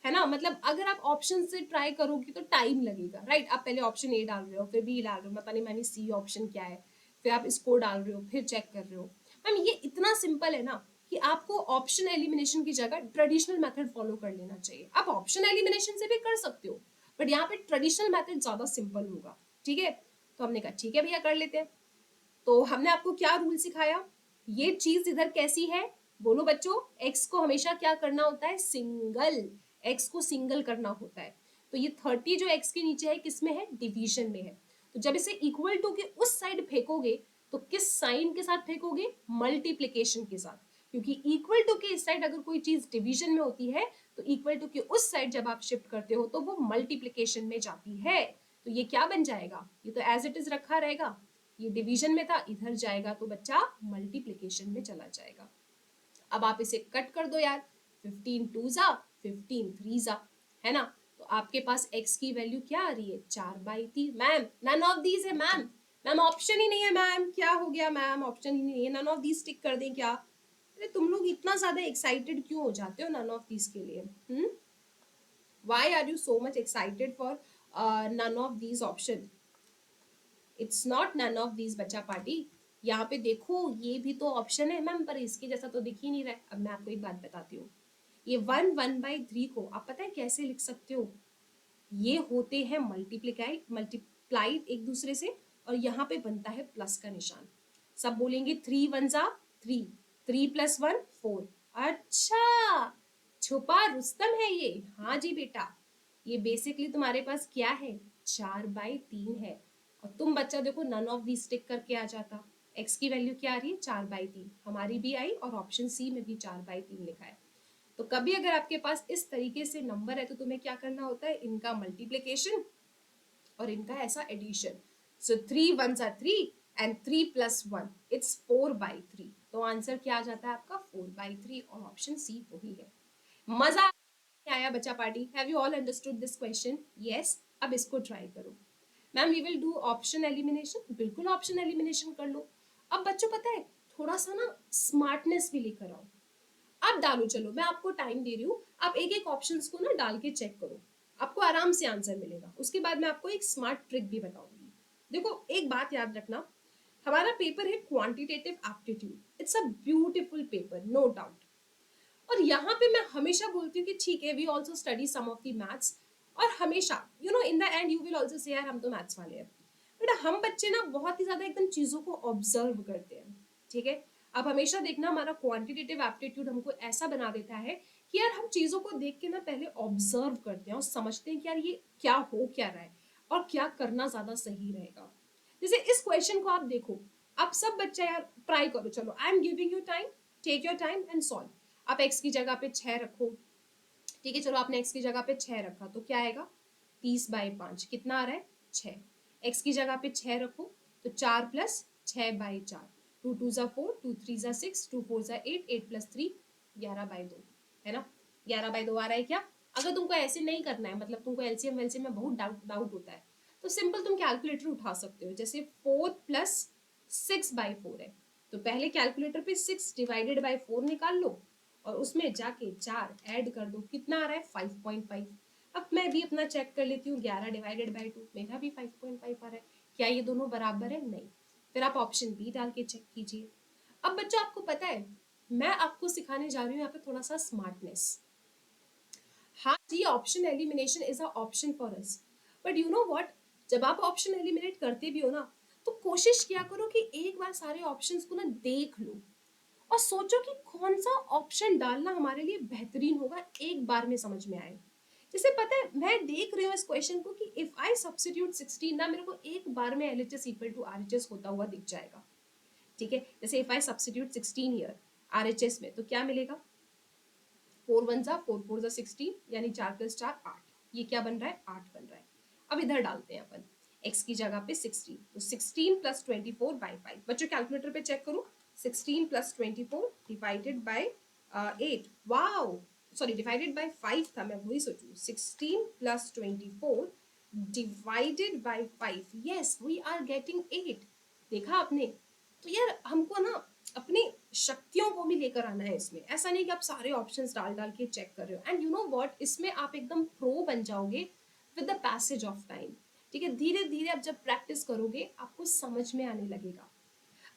है ना, मतलब अगर आप ऑप्शन से ट्राई करोगे तो टाइम लगेगा, राइट। आप पहले ऑप्शन ए डाल रहे हो, फिर बी डाल रहे हो, पता नहीं मैंने सी ऑप्शन क्या है, फिर आप इसको डाल रहे हो, फिर चेक कर रहे हो। मैम ये इतना सिंपल है ना कि आपको ऑप्शन एलिमिनेशन की जगह ट्रेडिशनल मेथड फॉलो कर लेना चाहिए। आप ऑप्शन एलिमिनेशन से भी कर सकते हो, बट यहाँ पे ट्रेडिशनल मेथड ज्यादा सिंपल होगा, ठीक है। तो हमने कहा ठीक है भैया कर लेते हैं। तो हमने आपको क्या रूल सिखाया, ये चीज इधर कैसी है, बोलो बच्चों। एक्स को हमेशा क्या करना होता है, सिंगल, एक्स को सिंगल करना होता है। तो ये 30 जो एक्स के नीचे है किसमें है, डिवीजन में है। तो जब इसे इक्वल टू के उस साइड फेंकोगे तो किस साइन के साथ फेंकोगे, मल्टीप्लीकेशन के साथ, क्योंकि इक्वल टू के इस साइड अगर कोई चीज डिवीजन में होती है तो इक्वल टू के उस साइड जब आप शिफ्ट करते हो तो वो मल्टीप्लीकेशन में जाती है। तो ये क्या बन जाएगा, ये तो एज इट इज रखा रहेगा, ये डिवीजन में था इधर जाएगा तो बच्चा मल्टीप्लीकेशन में चला जाएगा। अब आप इसे कट कर दो यार, 15 2 जा 15 3 जा, है ना। तो आपके पास x की वैल्यू क्या आ रही है 4/3। मैम नन ऑफ दीज है मैम, मैम ऑप्शन ही नहीं है मैम, क्या हो गया मैम, ऑप्शन ही नहीं है, नन ऑफ दीज टिक कर दें क्या। अरे तुम लोग इतना ज्यादा एक्साइटेड क्यों हो जाते हो नन ऑफ दीज के लिए, why are you so much excited for none of these option. It's not none of these बच्चा पार्टी। यहाँ पे देखो ये भी तो ऑप्शन है मैम, पर इसके जैसा तो दिख ही नहीं रहा है। अब मैं आपको एक बात बताती हूँ, ये 1/3 को आप पता है कैसे लिख सकते हो, ये होते हैं मल्टीप्लाइड एक दूसरे से, और यहाँ पे बनता है प्लस का निशान। सब बोलेंगे 3 1 जा 3, 3 + 1 4। अच्छा छुपा रुस्तम है ये, हाँ जी बेटा, ये बेसिकली तुम्हारे पास क्या है 4/3 है। और तुम बच्चा देखो नन ऑफ दी स्टिक करके आ जाता, एक्स की वैल्यू क्या आ रही है 4/3, हमारी भी आई और ऑप्शन सी में भी 4/3 लिखा है। तो कभी अगर आपके पास इस तरीके से नंबर है तो तुम्हें क्या करना होता है, इनका मल्टीप्लीकेशन और इनका ऐसा एडिशन। सो 3 1 जा 3 एंड 3 + 1 इट्स 4/3। तो आंसर क्या आ जाता है आपका 4/3 और ऑप्शन सी वही है। मजा आया बच्चा party, have you all understood this question, yes. अब इसको ट्राई करो। Ma'am we will do option elimination, बिल्कुल ऑप्शन एलिमिनेशन कर लो। अब बच्चों पता है थोड़ा सा ना स्मार्टनेस भी लेकर आओ। आप डालो, चलो मैं आपको टाइम दे रही हूँ, आप एक एक ऑप्शन को ना डाल के चेक करो, आपको आराम से आंसर मिलेगा। उसके बाद मैं आपको एक स्मार्ट ट्रिक भी बताऊंगी। देखो एक बात याद रखना, हमारा पेपर है quantitative aptitude, it's a beautiful paper no doubt. और यहाँ पे मैं हमेशा बोलती हूँ कि ठीक है we also study some of the maths, और हमेशा you know in the end you will also say यार हम तो मैथ्स वाले हैं, बट हम बच्चे ना बहुत ही ज्यादा एकदम चीजों को ऑब्जर्व करते हैं। ठीक है, अब हमेशा देखना हमारा क्वांटिटेटिव एप्टीट्यूड हमको ऐसा बना देता है कि यार हम चीजों को देख के ना पहले ऑब्जर्व करते हैं और समझते हैं कि यार ये क्या हो क्या रहा है और क्या करना ज्यादा सही रहेगा। जैसे इस क्वेश्चन को आप देखो, आप सब बच्चे यार ट्राई करो, चलो I am giving you time, take your time and solve. आप एक्स की जगह पे 6 रखो, ठीक है, चलो आपने एक्स की जगह पे 6 रखा तो क्या आएगा 30/5, कितना आ रहा है 6। एक्स की जगह पे 6 रखो तो 4 प्लस 6/4, 2 2 4, 2 3 6, 2 4 8, 8 + 3 11/2, है ना। 11/2 आ रहा है क्या। अगर तुमको ऐसे नहीं करना है, मतलब तुमको एलसीएम वेलसीएम में बहुत डाउट होता है, तो सिंपल तुम कैलकुलेटर उठा सकते हो। जैसे 4 + 6/4 है, तो पहले कैलकुलेटर पे 6/4 निकाल लो और उसमें जाके 4 ऐड कर दो, कितना आ रहा है 5.5। अब मैं भी अपना चेक कर लेती हूँ, 11/2 मेरा भी 5.5 आ रहा है। क्या ये दोनों बराबर है, नहीं। फिर आप ऑप्शन बी डाल के चेक कीजिए। अब बच्चों आपको पता है मैं आपको सिखाने जा रही हूँ यहाँ पे थोड़ा सा स्मार्टनेस। हाँ जी, option elimination is a option for us, but you know what, जब आप ऑप्शन एलिमिनेट करते भी हो ना, तो कोशिश किया करो कि एक बार सारे ऑप्शंस को ना देख लो और सोचो कि कौन सा ऑप्शन डालना हमारे लिए बेहतरीन होगा, एक बार में समझ में आए। जैसे पता है मैं देख रही हूँ इस क्वेश्चन को कि इफ आई सब्स्टिट्यूट 16 ना, मेरे को एक बार में LHS इक्वल टू RHS होता हुआ दिख जाएगा। ठीक है, जैसे if I substitute 16 here RHS में, तो क्या मिलेगा 4 1 जा 4 4 जा 16, यानी 4 + 4 8, ये क्या बन रहा है 8 बन रहा है। अब इधर डालते हैं अपन x की जगह पे 16, तो 16 + 24/5, बच्चों कैलकुलेटर पे चेक करो, 16 + 24 divided by 8, wow sorry divided by 5 था, मैं वही सोचूं, 16 + 24 divided by 5, yes we are getting 8। देखा आपने, तो यार हमको ना अपनी शक्तियों को भी लेकर आना है इसमें, ऐसा नहीं कि आप सारे ऑप्शंस डाल डाल के चेक कर रहे हो। एंड यू नो व्हाट, इसमें आप एकदम प्रो बन जाओगे with the passage of time. ठीक है, धीरे धीरे आप जब प्रैक्टिस करोगे आपको समझ में आने लगेगा।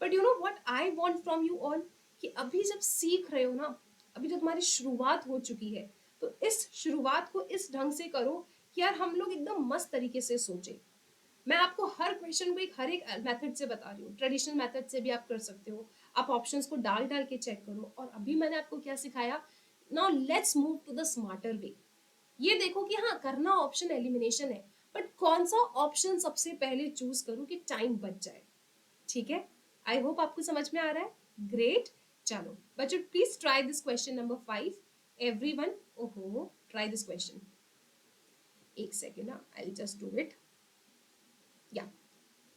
But you know what I want from you all, कि अभी जब सीख रहे हो ना, अभी जो तुम्हारी शुरुआत हो चुकी है, तो इस शुरुआत को इस ढंग से करो कि यार हम लोग एकदम मस्त तरीके से सोचें। मैं आपको हर क्वेश्चन को एक हर एक मेथड से बता रही हूँ, ट्रेडिशनल मेथड से भी आप कर सकते हो, आप ऑप्शंस को डाल डाल के चेक करो। और अभी मैंने आपको क्या सिखाया, now let's move to the smarter way. ये देखो कि हाँ करना ऑप्शन एलिमिनेशन है, बट कौन सा ऑप्शन सबसे पहले चूज करूँ कि टाइम बच जाए। ठीक है, आई होप आपको समझ में आ रहा है, ग्रेट। चलो बच्चों please try this question number 5, everyone. ओहो, ट्राई दिस क्वेश्चन, एक सेकेंड ना, आई जस्ट डू इट। या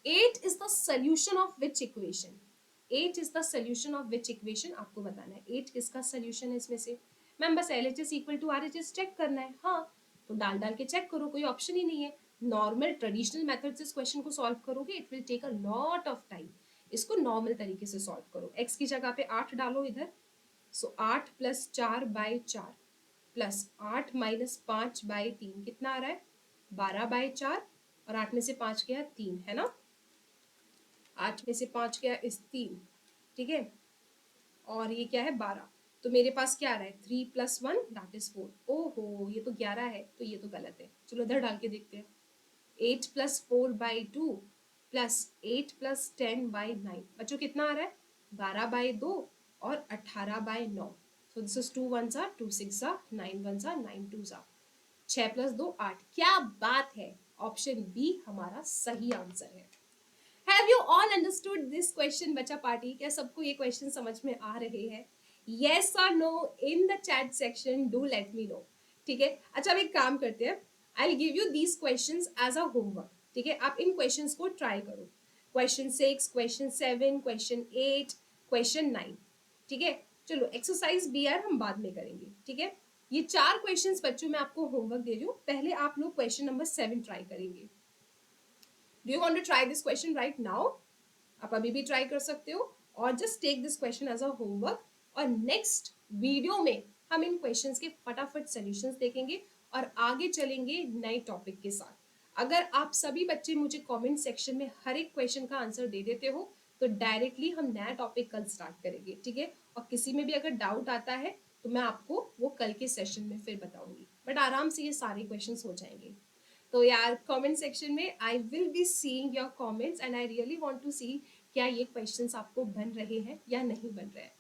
8 is the solution of which equation? 8 is the solution of which equation? आपको बताना है 8 किसका solution है इसमें से। मैम बस LHS equal to RHS check करना है, हाँ तो डाल डाल के चेक करो, कोई ऑप्शन ही नहीं है। नॉर्मल ट्रेडिशनल मेथड से इस क्वेश्चन को सॉल्व करोगे, it will take a lot of time. इसको नॉर्मल तरीके से सॉल्व करो, x की जगह पे 8 डालो इधर, सो 8 + 4/4 प्लस 8 - 5/3, कितना आ रहा है 12/4, और 8 में से 5 गया 3, है ना, 8 में से 5 गया इस 3, ठीक है, और ये क्या है 12, तो मेरे पास क्या आ रहा है 3 + 1 दैट इज 4। ओहो ये तो 11 है, तो ये तो गलत है, चलो इधर डाल के देखते हैं। 8 + 4/2 प्लस 8 + 10/9, बच्चों कितना आ रहा है 12/2 और 18/9। सो दिस इज 2 1 2 6 9 1 9 2 6 + 2 8, क्या बात है, ऑप्शन बी हमारा सही आंसर है। Have you all understood this question बच्चा पार्टी, क्या सबको ये क्वेश्चन समझ में आ रहे हैं, येस और no in the chat section, do let me know. ठीक है, अच्छा अब एक काम करते हैं, I will give you these questions as a homework. ठीक है, आप इन क्वेश्चंस को ट्राई करो, क्वेश्चन 6, क्वेश्चन 7, क्वेश्चन 8, क्वेश्चन 9। ठीक है, चलो एक्सरसाइज बी आर हम बाद में करेंगे, ठीक है। ये 4 क्वेश्चंस बच्चों मैं आपको होमवर्क दे रही हूँ। पहले आप लोग क्वेश्चन नंबर 7 ट्राई करेंगे। Do you want to try this question right now? आप अभी भी ट्राई कर सकते हो और just take this question as a homework, और नेक्स्ट वीडियो में हम इन क्वेश्चंस के फटाफट सॉल्यूशंस देखेंगे और आगे चलेंगे नए टॉपिक के साथ। अगर आप सभी बच्चे मुझे कमेंट सेक्शन में हर एक क्वेश्चन का आंसर दे देते हो तो डायरेक्टली हम नया टॉपिक कल स्टार्ट करेंगे, ठीक है? और किसी में भी अगर डाउट आता है तो मैं आपको वो कल के सेशन में फिर बताऊंगी, बट आराम से ये सारे क्वेश्चंस हो जाएंगे। तो यार कमेंट सेक्शन में I will be seeing your comments and I really want to see क्या ये क्वेश्चंस आपको बन रहे हैं या नहीं बन रहे हैं।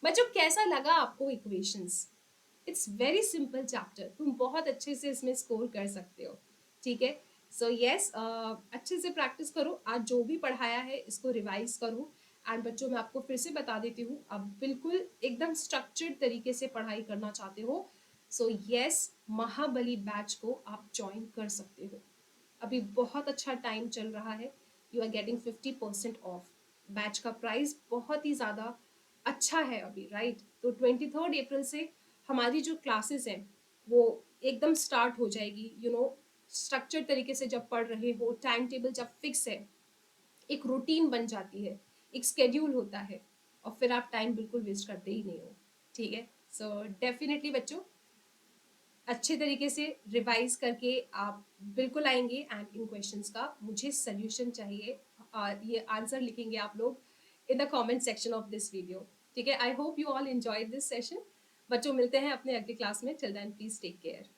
बच्चों कैसा लगा आपको equations? It's very simple chapter, तुम बहुत अच्छे से इसमें स्कोर कर सकते हो, ठीक है? सो यस, अच्छे से प्रैक्टिस करो, आज जो भी पढ़ाया है इसको रिवाइज करो। एंड बच्चों मैं आपको फिर से बता देती हूँ, अब बिल्कुल एकदम स्ट्रक्चर्ड तरीके से पढ़ाई करना चाहते हो सो यस, महाबली बैच को आप ज्वाइन कर सकते हो। अभी बहुत अच्छा टाइम चल रहा है, you are getting 50% off. Batch का प्राइस बहुत ही ज़्यादा अच्छा है अभी, राइट? तो 23 अप्रैल से हमारी जो क्लासेस हैं वो एकदम स्टार्ट हो जाएगी। यू नो, स्ट्रक्चर तरीके से जब पढ़ रहे हो, टाइम टेबल जब फिक्स है, एक रूटीन बन जाती है, एक स्केड्यूल होता है, और फिर आप टाइम बिल्कुल वेस्ट करते ही नहीं हो, ठीक है? सो डेफिनेटली बच्चों अच्छे तरीके से रिवाइज करके आप बिल्कुल आएंगे एंड इन क्वेश्चंस का मुझे सोल्यूशन चाहिए, और ये आंसर लिखेंगे आप लोग in the comment section of this video, ठीक है? I hope you all enjoy this session. बच्चों मिलते हैं अपने अगली क्लास में, till then please take care.